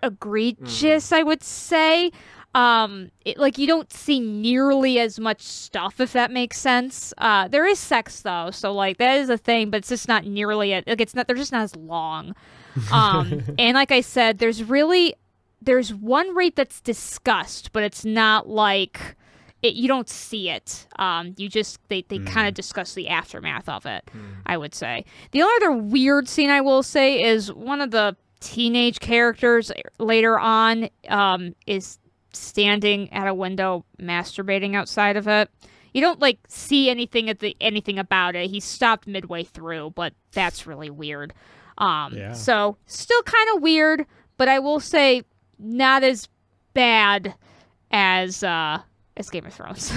egregious, I would say. Like you don't see nearly as much stuff, if that makes sense. There is sex though, so like that is a thing, but it's just not nearly they're just not as long. And like I said, there's one rape that's discussed, but it's not like you don't see it. They kind of discuss the aftermath of it, I would say. The only other weird scene I will say is one of the teenage characters later on is standing at a window masturbating outside of it. You don't like see anything about it. He stopped midway through, but that's really weird. So still kind of weird, but I will say not as bad as Game of Thrones.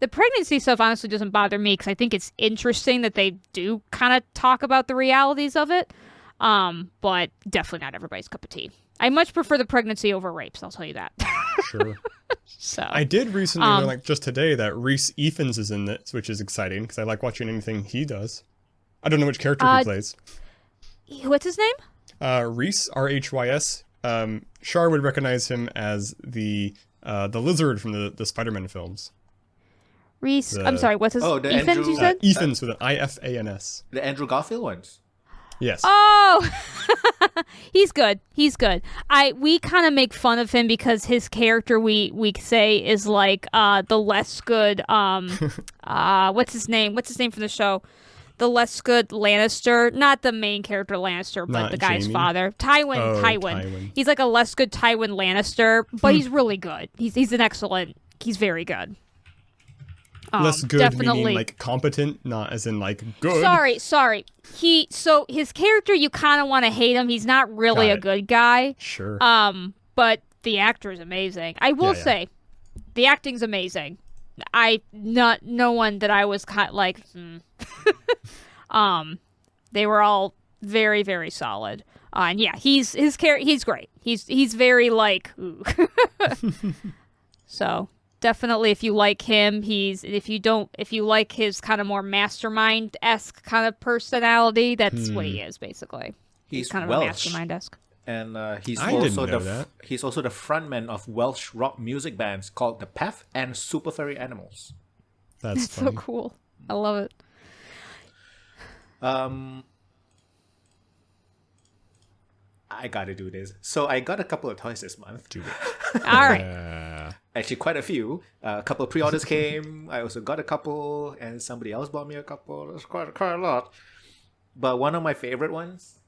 The pregnancy stuff honestly doesn't bother me because I think it's interesting that they do kind of talk about the realities of it. But definitely not everybody's cup of tea. I much prefer the pregnancy over rapes, I'll tell you that. Sure. So I did recently learn, like just today, that Rhys Ifans is in this, which is exciting because I like watching anything he does. I don't know which character he plays. What's his name? Rhys, Rhys. Char would recognize him as the lizard from the Spider-Man films. Rhys. I'm sorry. What's his? Oh, the Ifans, Andrew, you said? Ifans with an IFANS. The Andrew Garfield ones. Yes. Oh, he's good. We kind of make fun of him because his character we say is like the less good. What's his name? What's his name from the show? The less good Lannister, not the main character Lannister, but not the guy's Jaime? father, Tywin. He's like a less good Tywin Lannister, but he's really good. He's an excellent. He's very good. Less good, definitely. meaning like competent, not as in like good. Sorry. So his character, you kind of want to hate him. He's not really a good guy. Sure. But the actor is amazing. I will say, the acting's amazing. No one that I was kind of like, they were all very, very solid. And yeah, he's great. He's very like, ooh. So. Definitely, if you like him, if you like his kind of more mastermind-esque kind of personality, that's what he is basically. He's kind of Welsh. a mastermind-esque. And he's I also didn't know that. He's also the frontman of Welsh rock music bands called the Pef and Super Furry Animals. That's so cool. I love it. I gotta do this. So I got a couple of toys this month. Do it. All right. Actually, quite a few. A couple of pre-orders came. I also got a couple, and somebody else bought me a couple. It's quite a lot. But one of my favorite ones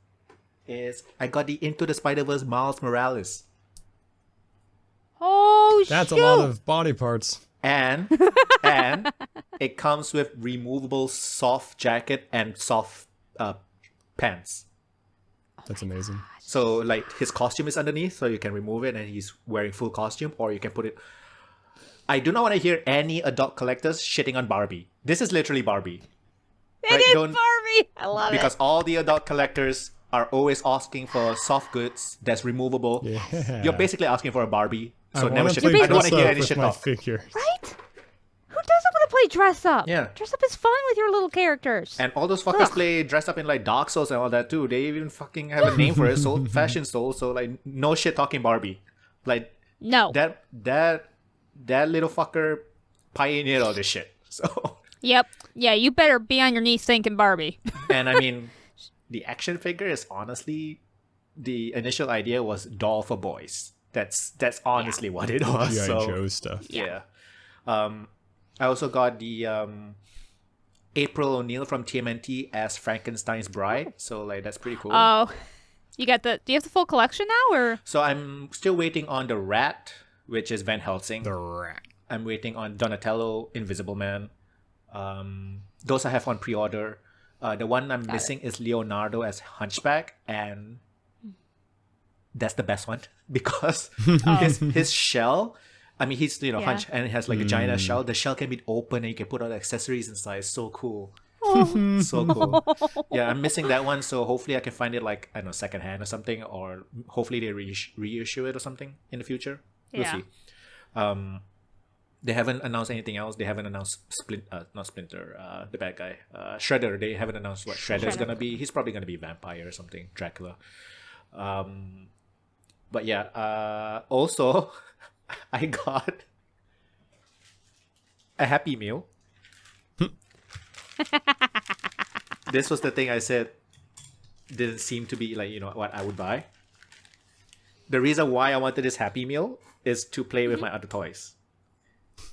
is I got the Into the Spider-Verse Miles Morales. Oh, that's a lot of body parts. And it comes with removable soft jacket and soft pants. That's amazing. So like his costume is underneath, so you can remove it and he's wearing full costume, or you can put it. I do not want to hear any adult collectors shitting on Barbie. This is literally Barbie. It is Barbie. I love Because it. all the adult collectors are always asking for soft goods that's removable. Yeah. You're basically asking for a Barbie. So I never wanna shit. play I don't want to dress hear up any with shit my talk. figures. Right? Who doesn't want to play dress up? Yeah. Dress up is fun with your little characters. And all those fuckers Ugh. play dress up in like Dark Souls and all that too. They even fucking have a name for it, Soul Fashion Soul. So like no shit talking Barbie. Like No. that little fucker pioneered all this shit. So Yep. Yeah, you better be on your knees thinking Barbie. and I mean the action figure is honestly the initial idea was doll for boys. That's honestly what it was. G.I. So Joe stuff. yeah. I also got the April O'Neil from TMNT as Frankenstein's bride. So like that's pretty cool. Oh. You got do you have the full collection now or? So I'm still waiting on the Rat, which is Van Helsing. The rat. I'm waiting on Donatello, Invisible Man. Those I have on pre-order. The one I'm missing is Leonardo as Hunchback, and that's the best one because his shell. I mean, he's hunch and it has like a giant ass shell. The shell can be open and you can put all the accessories inside. It's so cool. So cool. Yeah, I'm missing that one, so hopefully I can find it like I don't know, secondhand or something, or hopefully they reissue it or something in the future. We'll Yeah. see. They haven't announced anything else. They haven't announced not Splinter, the bad guy, Shredder. They haven't announced what Shredder's gonna be. He's probably gonna be vampire or something, Dracula. But yeah. Also, I got a Happy Meal. This was the thing I said didn't seem to be like what I would buy. The reason why I wanted this Happy Meal is to play with my other toys.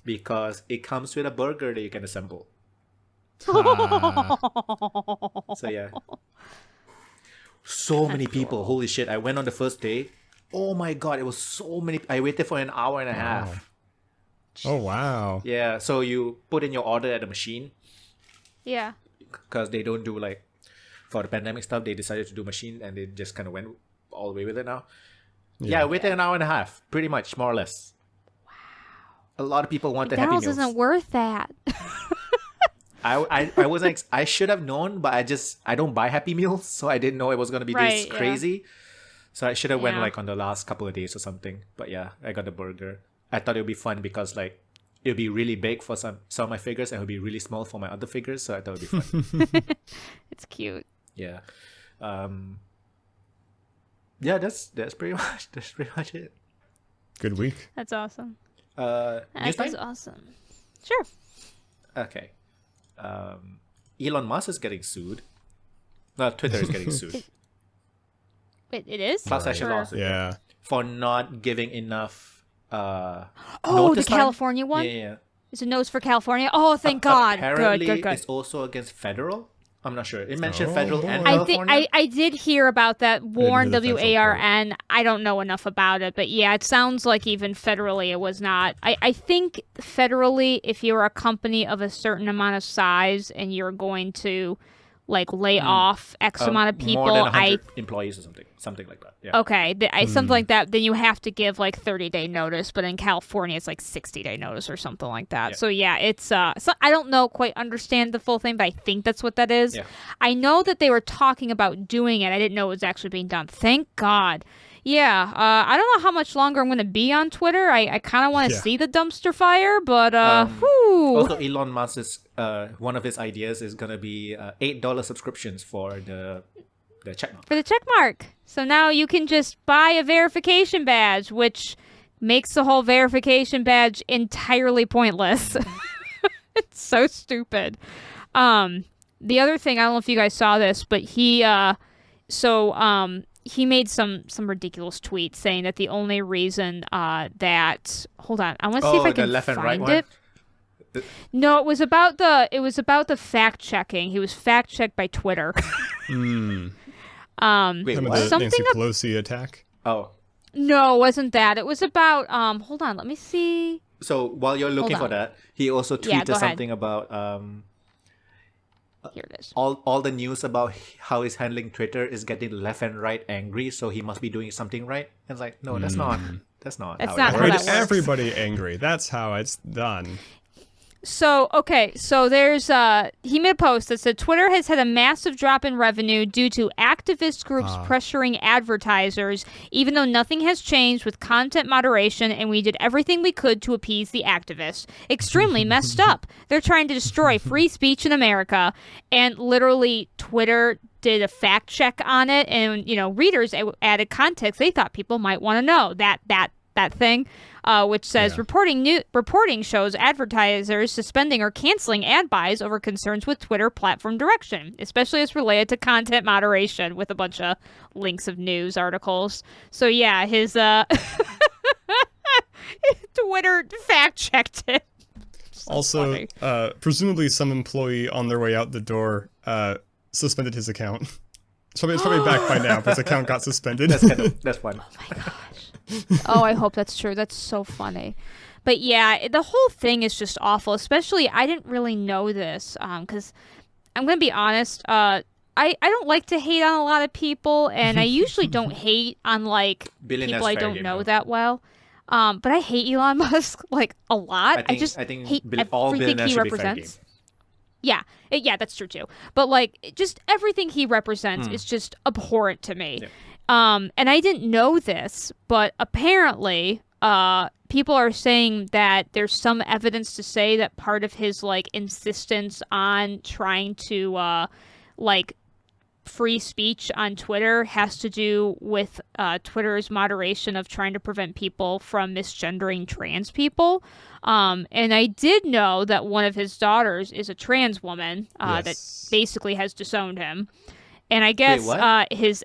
Because it comes with a burger that you can assemble. So yeah. So many people. Holy shit. I went on the first day. Oh my god, it was so many. I waited for an hour and a half. Oh wow. Yeah, so you put in your order at the machine. Yeah. Because they don't do like, for the pandemic stuff, they decided to do machine and they just kind of went all the way with it now. Yeah, I waited an hour and a half. Pretty much, more or less. A lot of people want the Happy Meals. McDonald's isn't worth that. I was like, I should have known, but I don't buy Happy Meals, so I didn't know it was gonna be this Right, yeah. crazy. So I should have went Yeah. like on the last couple of days or something. But yeah, I got the burger. I thought it would be fun because like it would be really big for some of my figures and it would be really small for my other figures. So I thought it would be fun. It's cute. Yeah. Yeah, that's pretty much it. Good week. That's awesome. News That is time? awesome. Sure. Okay. Elon Musk is getting sued. No, Twitter is getting sued. Wait, it is? Class action For- lawsuit. Yeah. For not giving enough Oh, the notice time. California one? Yeah. Is it notes for California? Oh, thank God. Apparently, Good. it's also against federal. I'm not sure. It mentioned Oh, federal boy. and I California. think I did hear about that. Warn hear the federal WARN. I don't know enough about it, but yeah, it sounds like even federally it was not. I think federally, if you're a company of a certain amount of size and you're going to like lay off X amount of people, more than 100 employees or something like that. Yeah. okay, something like that, then you have to give like 30-day notice. But in California, it's like 60-day notice or something like that. Yeah. So yeah, it's so I don't know quite understand the full thing, but I think that's what that is. Yeah. I know that they were talking about doing it. I didn't know it was actually being done. Thank God. Yeah, I don't know how much longer I'm going to be on Twitter. I kind of want to Yeah. see the dumpster fire, but whew. Also, Elon Musk's one of his ideas is gonna be $8 subscriptions for the checkmark. For the check mark. So now you can just buy a verification badge, which makes the whole verification badge entirely pointless. It's so stupid. The other thing, I don't know if you guys saw this, but he made some ridiculous tweet saying that the only reason that hold on, I want to see if I the can left and right find one. it. No, it was about the fact checking. He was fact checked by Twitter. Wait, Remember what? the Something Nancy ab- Pelosi attack? Oh, No, it wasn't that. It was about hold on, let me see. so while you're looking Hold for on. that, he also Yeah, tweeted go ahead. something about Here it is. all the news about how he's handling Twitter is getting left and right angry, so he must be doing something right. And it's like, no, that's not That's how not it how works. that Made works. everybody angry. That's how it's done. So, okay, so there's, he made a post that said, Twitter has had a massive drop in revenue due to activist groups pressuring advertisers, even though nothing has changed with content moderation, and we did everything we could to appease the activists. Extremely messed up. They're trying to destroy free speech in America, and literally Twitter did a fact check on it, and, readers added context they thought people might want to know. That thing, which says reporting shows advertisers suspending or canceling ad buys over concerns with Twitter platform direction, especially as related to content moderation, with a bunch of links of news articles. So yeah, his Twitter fact checked it. So Also, funny. presumably some employee on their way out the door suspended his account. It's probably back by now, but his account got suspended. That's fun. Oh my gosh. Oh, I hope that's true. That's so funny. But yeah, the whole thing is just awful. Especially, I didn't really know this because I'm going to be honest. I don't like to hate on a lot of people, and I usually don't hate on Billionaire's people I fair don't game, know though. that well. But I hate Elon Musk a lot. I think hate all everything billionaires he should be fair represents. Yeah, that's true too. But just everything he represents is just abhorrent to me. Yeah. And I didn't know this, but apparently, people are saying that there's some evidence to say that part of his insistence on trying to free speech on Twitter has to do with Twitter's moderation of trying to prevent people from misgendering trans people. And I did know that one of his daughters is a trans woman that basically has disowned him. And I guess Wait, what? his...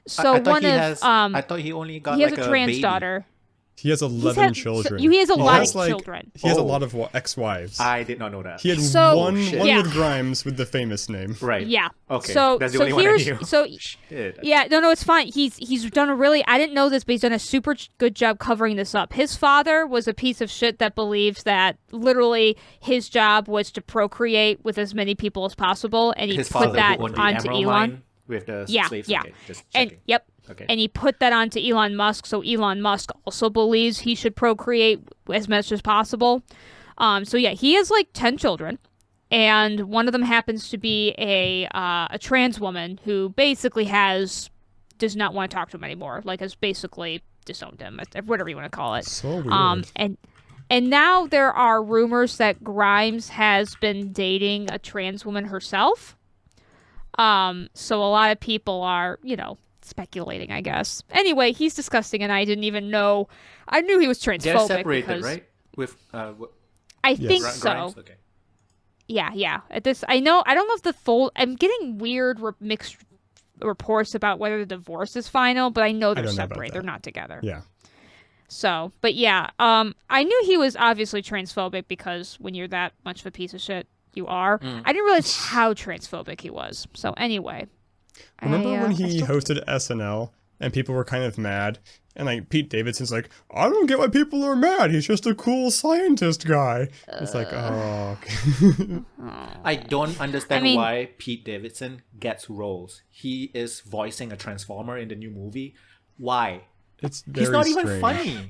So I thought he only got he has like a trans baby. daughter. He has 11 children. He has a lot of like, children. He has a lot of ex-wives. I did not know that. He had So- one Yeah. with Grimes with the famous name. Right. Yeah. Okay. So That's the so only one I here's knew. so Shit. yeah, no, it's fine. He's done a really, I didn't know this, but he's done a super good job covering this up. His father was a piece of shit that believes that literally his job was to procreate with as many people as possible, and he His put father that who owned the onto Emerald Elon. Mine with the Yeah, slaves. yeah. Okay, just And checking. yep. Okay. And he put that onto Elon Musk, so Elon Musk also believes he should procreate as much as possible. So yeah, he has 10 children, and one of them happens to be a trans woman who basically does not want to talk to him anymore, has basically disowned him, whatever you want to call it. So weird. And now there are rumors that Grimes has been dating a trans woman herself. So a lot of people are, speculating, I guess. Anyway, he's disgusting, and I didn't even know. I knew he was transphobic. They're separated, because right? With I think Yes. so. Grimes? Okay. Yeah. At this, I don't know if the full. I'm getting weird mixed reports about whether the divorce is final, but I know they're don't know about separated. that. They're not together. Yeah. So, but yeah, I knew he was obviously transphobic because when you're that much of a piece of shit, you are. I didn't realize how transphobic he was. So anyway. Remember when I he still- hosted SNL and people were kind of mad? And Pete Davidson's like, I don't get why people are mad. He's just a cool scientist guy. It's like, oh. Okay. I don't understand I mean- why Pete Davidson gets roles. He is voicing a Transformer in the new movie. Why? It's very He's not even strange. funny.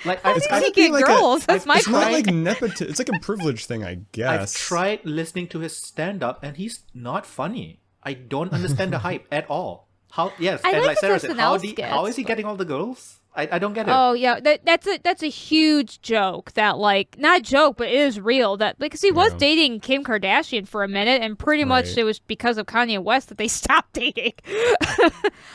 Like How I've, does gotta he be get like a- girls? That's my It's not point. like nepotism. It's like a privilege thing, I guess. I've tried listening to his stand-up, and he's not funny. I don't understand the hype at all. How? Yes, I and like like Sarah his said, SNL how is he skits, getting all the girls? I don't get it. Oh yeah, that's a huge joke. That not a joke, but it is real. That because he was Yeah. dating Kim Kardashian for a minute, and pretty much Right. it was because of Kanye West that they stopped dating.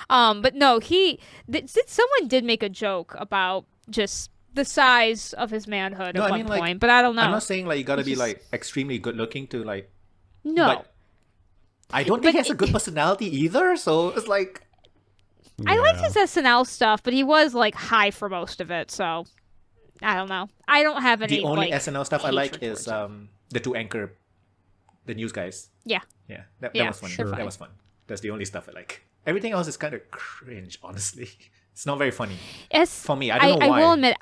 But no, someone did make a joke about just the size of his manhood No, at I one mean, like, point, but I don't know. I'm not saying you gotta be It's just- extremely good looking to no. But I don't think he has a good personality either. So it's like I liked Yeah. his SNL stuff, but he was high for most of it, so I don't know. I don't have any. the only SNL stuff I like hatred is towards him. the two anchor, the news guys. Yeah. Yeah, that Yeah, was fun. they're That funny. was fun. That's the only stuff I like. Everything else is kind of cringe, honestly. It's not very funny Yes, for me. I don't know why. I will admit,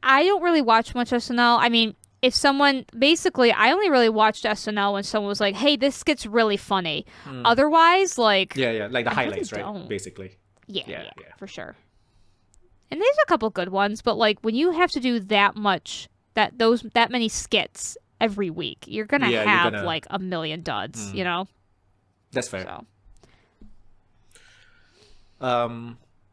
I don't really watch much SNL. I mean, if someone basically, I only really watched SNL when someone was like, "Hey, this skit's really funny." Otherwise, like Yeah, like the I highlights, really right? don't. Basically. Yeah, for sure. And there's a couple good ones, but like when you have to do that many skits every week, you're gonna have like a million duds, you know. That's fair. So.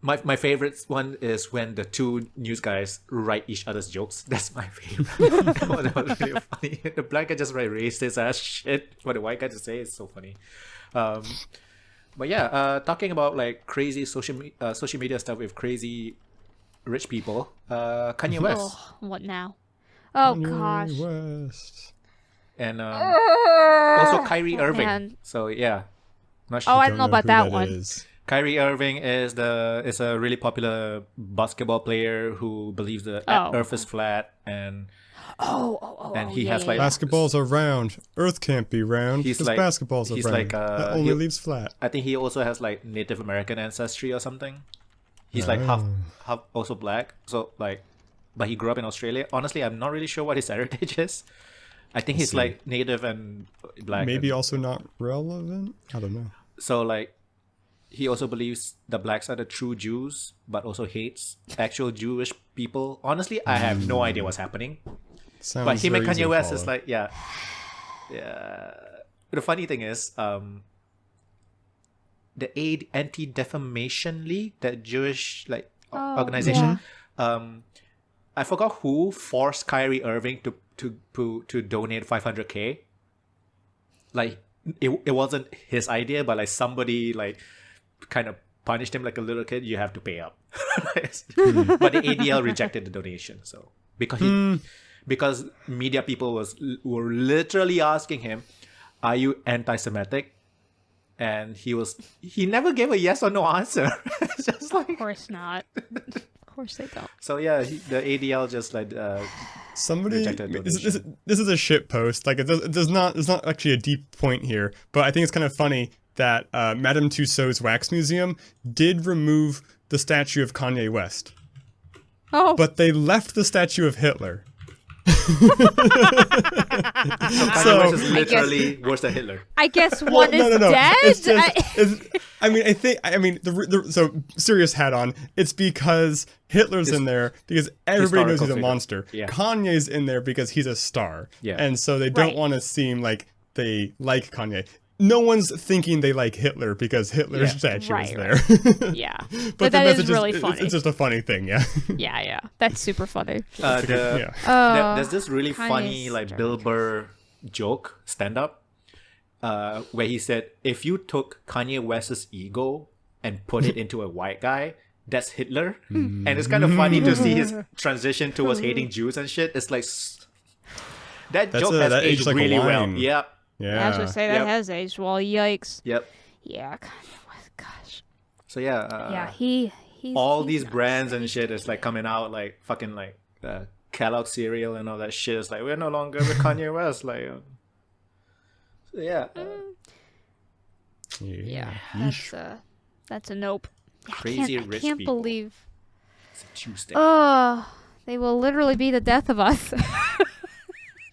My favorite one is when the two news guys write each other's jokes. That's my favorite. That was really funny. The black guy just write racist ass shit for the white guy to say. It's so funny. But yeah, talking about like crazy social media stuff with crazy rich people. Kanye West. Oh, what now? Oh gosh. West. And also Kyrie Irving. Man. So yeah. Not Oh, I don't know about who that one. is. Kyrie Irving is a really popular basketball player who believes the Earth is flat, and he has like basketballs are round. Earth can't be round. He's because like basketballs are he's round. like that only leaves flat. I think he also has like Native American ancestry or something. He's like half also black. So like, but he grew up in Australia. Honestly, I'm not really sure what his heritage is. I think he's like Native and black. Maybe also not relevant. I don't know. So like. He also believes the blacks are the true Jews, but also hates actual Jewish people. Honestly, I have no idea what's happening. Sounds But him and very easy Kanye to West is follow. like, yeah. The funny thing is, the Anti-Defamation League, that Jewish like organization, I forgot who forced Kyrie Irving to donate 500K. Like it wasn't his idea, but like somebody like kind of punished him like a little kid. You have to pay up. But the ADL rejected the donation. So because media people were literally asking him, "Are you anti-Semitic?" And he never gave a yes or no answer. It's just like, Of course not. Of course they don't. so yeah, the ADL just like Somebody, rejected donation. this is a shit post. Like there's not actually a deep point here, but I think it's kind of funny that Madame Tussauds Wax Museum did remove the statue of Kanye West, but they left the statue of Hitler. So Kanye West is literally worse than Hitler. I guess one is dead. It's just, so serious hat on. It's because Hitler's in there because everybody knows he's a monster. Yeah. Kanye's in there because he's a star. Yeah. And so they don't want to seem like they like Kanye. No one's thinking they like Hitler because Hitler's statue is there. Yeah. But But the that message is really funny. It's just a funny thing, yeah. Yeah. That's super funny. There's this really Kanye's funny like Bill Burr joke stand up where he said, if you took Kanye West's ego and put it into a white guy, that's Hitler. And it's kind of funny to see his transition towards hating Jews and shit. It's like that joke has aged like really well. wine. Yep. Yeah. I was gonna say that has aged well. Yikes. Yep. Yeah. Kanye West. Gosh. So yeah. He's these nuts. brands and shit is like coming out like fucking like Kellogg cereal and all that shit. It's like we're no longer with Kanye West. Like, so yeah. Yeah. Yeesh. That's a nope. Crazy I rich can't people. believe. It's a Tuesday. Oh, they will literally be the death of us.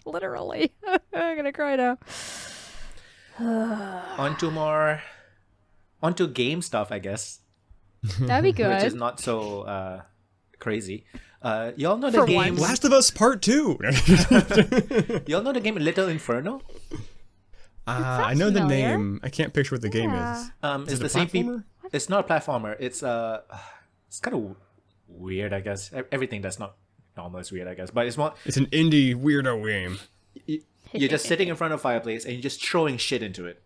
Literally. I'm gonna cry now. Onto game stuff, I guess, That'd be good. which is not so crazy. Y'all know the For game. once. Last of Us Part 2. Y'all know the game Little Inferno. I know the familiar. name. I can't picture what the game is. It's it the a same people. platformer? It's not a platformer. It's kind of weird, I guess. Everything that's not normal is weird, I guess. But it's more. It's an indie weirdo game. You're just sitting in front of a fireplace and you're just throwing shit into it,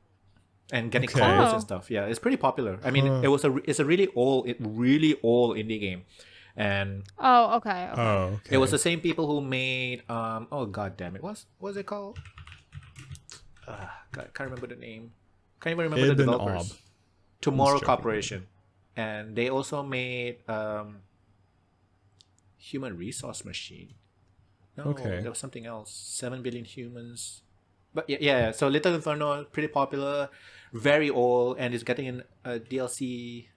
and getting Okay. combos Oh. and stuff. Yeah, it's pretty popular. I mean, it's a really old indie game, and Oh, okay. Oh, okay. it was the same people who made oh god damn it, what's it called? God, can't remember the name. Can't even remember the Ibn developers. Ob. Tomorrow joking. Corporation, and they also made Human Resource Machine. No, Okay. there was something else. 7 billion humans. But yeah. So Little Inferno, pretty popular, very old, and is getting a DLC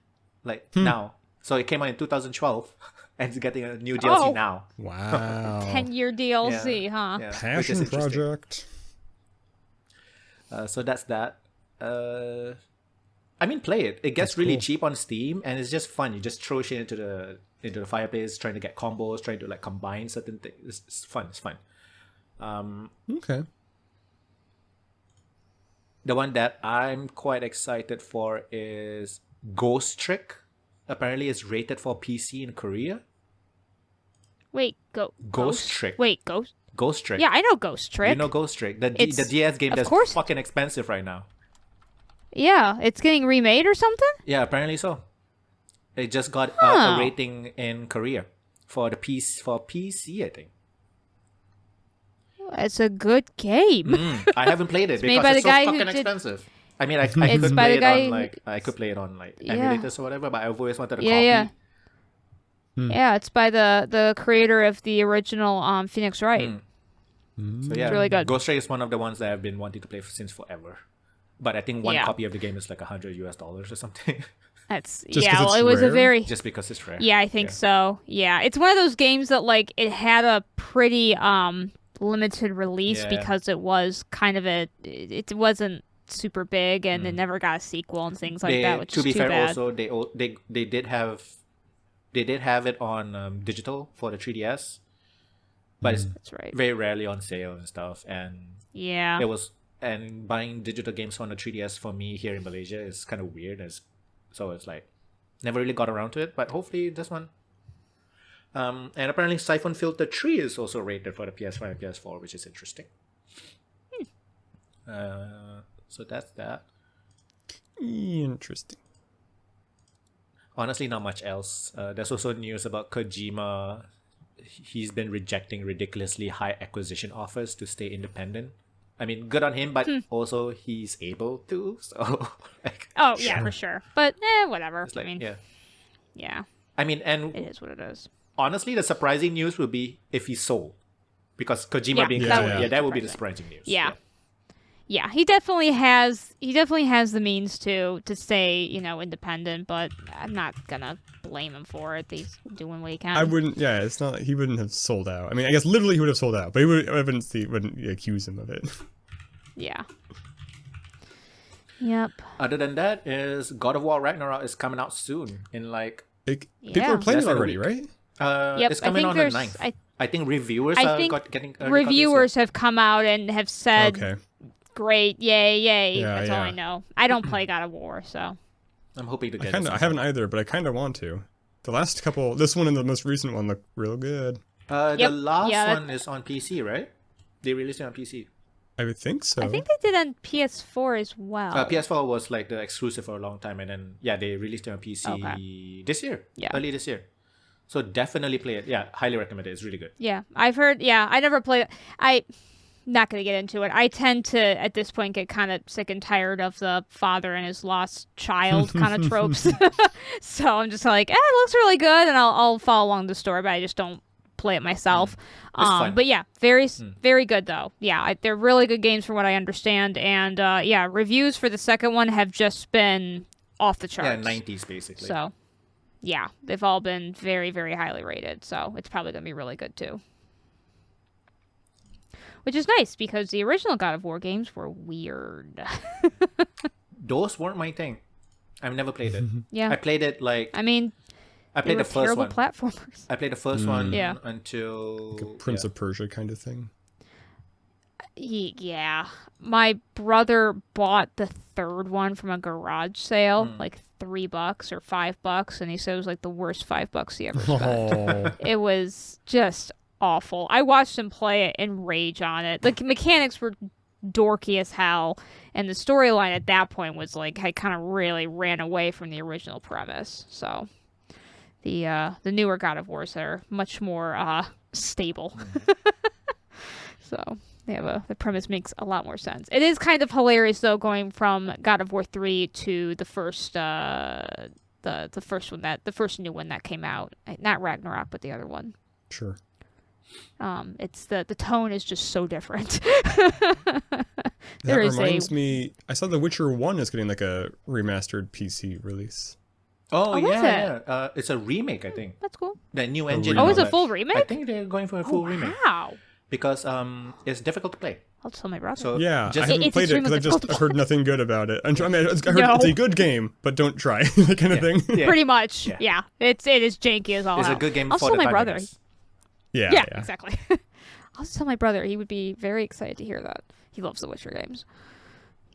like now. So it came out in 2012. and it's getting a new DLC now. Wow. 10-year DLC, huh? Yeah, which is Passion interesting. project. So that's that. I mean, play it. It gets really cool. cheap on Steam, and it's just fun. You just throw shit into the fireplace, trying to get combos, trying to like combine certain things. It's fun. It's fun. Okay. The one that I'm quite excited for is Ghost Trick. Apparently, it's rated for PC in Korea. Wait, Ghost Trick. Wait, Ghost? Ghost Trick. Yeah, I know Ghost Trick. You know Ghost Trick. The It's- DS game of that's course. fucking expensive right now. Yeah, it's getting remade or something? Yeah, apparently so. It just got Huh. a rating in Korea for PC, I think. It's a good game. I haven't played it made because by it's the so guy who fucking did- expensive. I mean, I It's could by play the it guy on who- like I could play it on like Yeah. emulators or whatever, but I've always wanted a Yeah, copy. yeah. Yeah, it's by the creator of the original Phoenix Wright. So yeah, really good. Ghost Trick is one of the ones that I've been wanting to play since forever. But I think one Yeah. copy of the game is like $100 or something, That's Just 'cause well, it's it was a rare? very just because it's rare. Yeah, I think so. Yeah, it's one of those games that like it had a pretty limited release Yeah. because it was kind of it wasn't super big and it never got a sequel and things like that, which to is be too fair, bad. also they did have it on digital for the 3DS, but it's That's right. very rarely on sale and stuff. And Yeah. and buying digital games on the 3DS for me here in Malaysia is kind of weird, so it's like never really got around to it. But hopefully this one. And apparently Siphon Filter 3 is also rated for the PS5 and PS4, which is interesting. So that's that. Interesting. Honestly, not much else. There's also news about Kojima. He's been rejecting ridiculously high acquisition offers to stay independent. I mean, good on him, but also he's able to. So, like, Oh, yeah, for sure. But whatever. it's like, I mean, yeah, I mean, and it is what it is. honestly, the surprising news would be if he sold, because Kojima Yeah, being that Kojima, would that be would be the surprising. surprising news. Yeah. Yeah, he definitely has the means to stay, independent, but I'm not gonna blame him for it. He's doing what he can. I wouldn't. Yeah, it's not. He wouldn't have sold out. I mean, I guess literally he would have sold out, but I wouldn't accuse him of it. Yeah. Yep. Other than that, is God of War Ragnarok is coming out soon in like People Yeah. are playing Less it than a already, week. right? Yep. it's I coming think on the there's 9th. I think reviewers I are think getting early reviewers have come out and have said, Okay. "Great, yay, yay." Yeah, That's all I yeah. know. I don't play God of War, so copies. I'm hoping to I get kind of. I haven't either, but I kind of want to. The last couple, this one and the most recent one look real good. The Yep. last Yeah, one is on PC, right? They released it on PC. I would think so. I think they did on PS4 as well. PS4 was like the exclusive for a long time, and then they released it on PC this year. Yeah. Early this year. So definitely play it. Yeah, highly recommend it. It's really good. Yeah, I've heard. Yeah, I never played it. I'm not going to get into it. I tend to, at this point, get kind of sick and tired of the father and his lost child kind of tropes. So I'm just like, it looks really good, and I'll follow along the story, but I just don't play it myself. It's fun. But yeah, very good though. Yeah, they're really good games from what I understand, and reviews for the second one have just been off the charts. Yeah, 90s basically. So, yeah, they've all been very, very highly rated. So it's probably going to be really good too. Which is nice because the original God of War games were weird. Those weren't my thing. I've never played it. Yeah. I played it like I mean, I they played were the first terrible one. platformers. I played the first one Yeah. until like a Prince of Persia kind of thing. Yeah. My brother bought the third one from a garage sale, like $3 or $5, and he said it was like the worst $5 he ever spent. Oh, It was just awful. I watched him play it and rage on it. The mechanics were dorky as hell, and the storyline at that point was like I kind of really ran away from the original premise. So the newer God of Wars are much more stable. So the premise makes a lot more sense. It is kind of hilarious though, going from God of War 3 to the first the first one the first new one that came out. Not Ragnarok, but the other one. sure. It's the tone is just so different. That There is reminds me, I saw The Witcher 1 is getting like a remastered PC release. Oh, Oh, yeah, is it? yeah. It's a remake, I think. That's cool. The new engine. remake. and Oh, it's all a that. full I remake? think they're going for a full remake Wow. because it's difficult to play. I'll tell my brother. So Yeah, just I haven't It's played it extremely because I've difficult. heard nothing good about it. I heard No. it's a good game, but don't try that kind of thing. yeah, Pretty much. Yeah. Yeah. It is janky as all it's a hell. good game I'll for tell the my time, I brother. guess. Yeah, exactly. I'll just tell my brother. He would be very excited to hear that. He loves the Witcher games.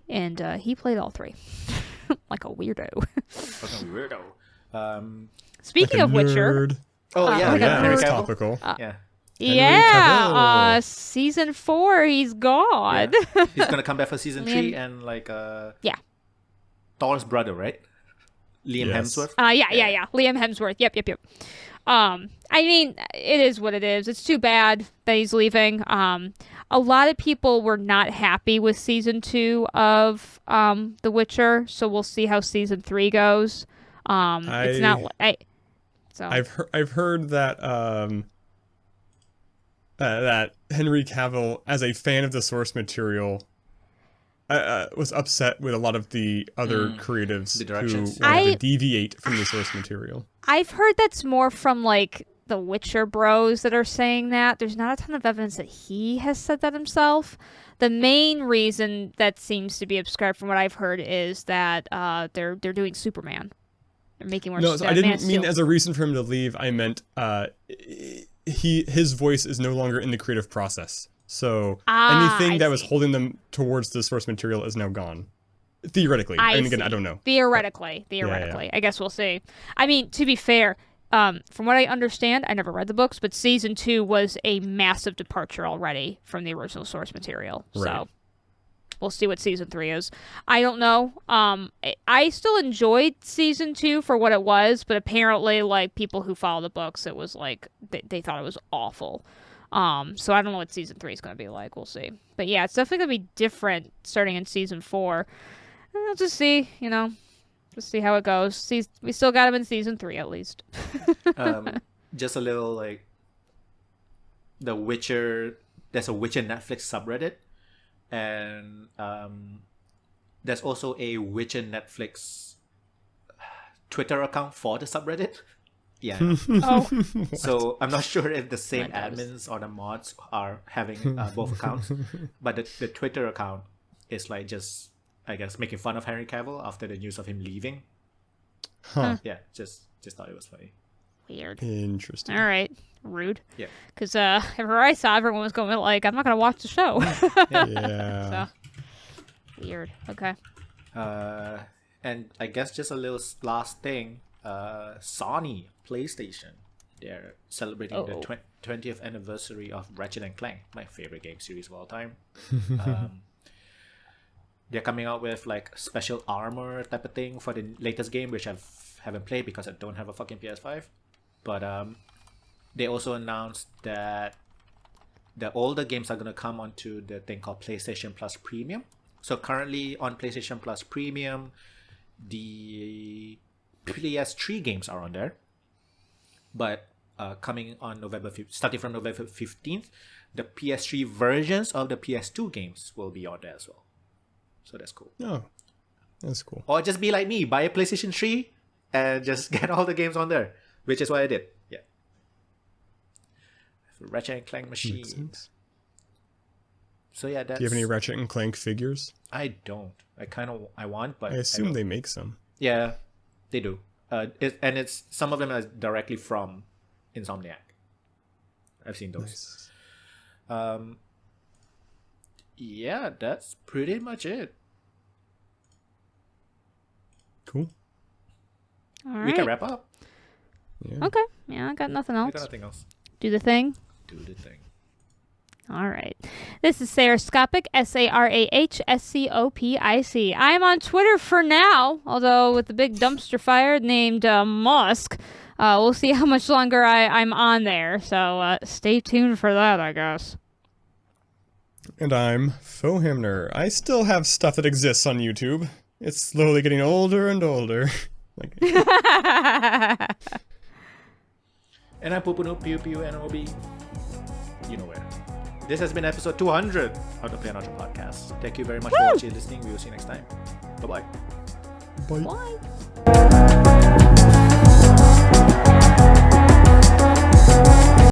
And he played all 3. Like a weirdo. Fucking weirdo. Speaking Like a of Witcher. nerd. Oh yeah, like a Yeah, Henry it's nerd. Cavill. topical. Yeah, Yeah. Cavill. Season 4, he's gone. yeah. He's gonna come back for season 3 Liam- and Yeah. Thor's brother, right? Liam Yes. Hemsworth. Yeah. Liam Hemsworth. Yep. I mean, it is what it is. It's too bad that he's leaving. A lot of people were not happy with season 2 of The Witcher, so we'll see how season 3 goes. It's not. I've heard that that Henry Cavill, as a fan of the source material, was upset with a lot of the other creatives The who directions. wanted to deviate from the source material. I've heard that's more from like the Witcher bros that are saying that. There's not a ton of evidence that he has said that himself. The main reason that seems to be ascribed from what I've heard is that they're doing Superman. They're making more. No, so I Man didn't of mean Steel. as a reason for him to leave. I meant his voice is no longer in the creative process. So anything I that was see. holding them towards the source material is now gone. Theoretically. And again, I don't know. Theoretically. I guess we'll see. I mean, to be fair, from what I understand, I never read the books, but season 2 was a massive departure already from the original source material. Right. So we'll see what season 3 is. I don't know. I still enjoyed season 2 for what it was, but apparently, like, people who follow the books, it was like they thought it was awful. So I don't know what season 3 is going to be like. We'll see. But yeah, it's definitely going to be different starting in season 4. We'll just see, just see how it goes. We still got him in season 3 at least. Just a little like the Witcher. There's a Witcher Netflix subreddit, and there's also a Witcher Netflix Twitter account for the subreddit. Yeah. Oh, So I'm not sure if the same That does. admins or the mods are having both accounts, but the Twitter account is like just, I guess, making fun of Henry Cavill after the news of him leaving. Huh. Yeah, just thought it was funny. weird. Interesting. All right. Rude. Yeah. Because everywhere I saw, everyone was going like, I'm not going to watch the show. Yeah. So, weird. Okay. And I guess just a little last thing. Sony PlayStation, they're celebrating the 20th anniversary of Ratchet and Clank, my favorite game series of all time. They're coming out with like special armor type of thing for the latest game, which I haven't played because I don't have a fucking PS5. But they also announced that the older games are gonna come onto the thing called PlayStation Plus Premium. So currently on PlayStation Plus Premium, the PS3 games are on there, but coming on starting from November 15th, the PS3 versions of the PS2 games will be on there as well. So that's cool. Oh, that's cool. Or just be like me, buy a PlayStation 3 and just get all the games on there, which is what I did. Yeah. Ratchet and Clank machine. Makes sense. So yeah, that's. Do you have any Ratchet and Clank figures? I don't. I want, but I assume don't. they make some. Yeah, they do. It's some of them are directly from Insomniac. I've seen those. Nice. Yeah, that's pretty much it. Cool. All right. We can wrap up. Yeah. Okay. Yeah, I got nothing We else. got nothing else. Do the thing. Do the thing. All right. This is Sarahscopic, Sarahscopic. I am on Twitter for now, although with the big dumpster fire named Musk, we'll see how much longer I'm on there. So stay tuned for that, I guess. And I'm Foehamner. I still have stuff that exists on YouTube. It's slowly getting older and older. And I'm Pupunoob, P-U-P-U-N-O-B. You know where. This has been episode 200 of the playonultra podcast. Thank you very much for watching and listening. We will see you next time. Bye-bye. Bye. Bye.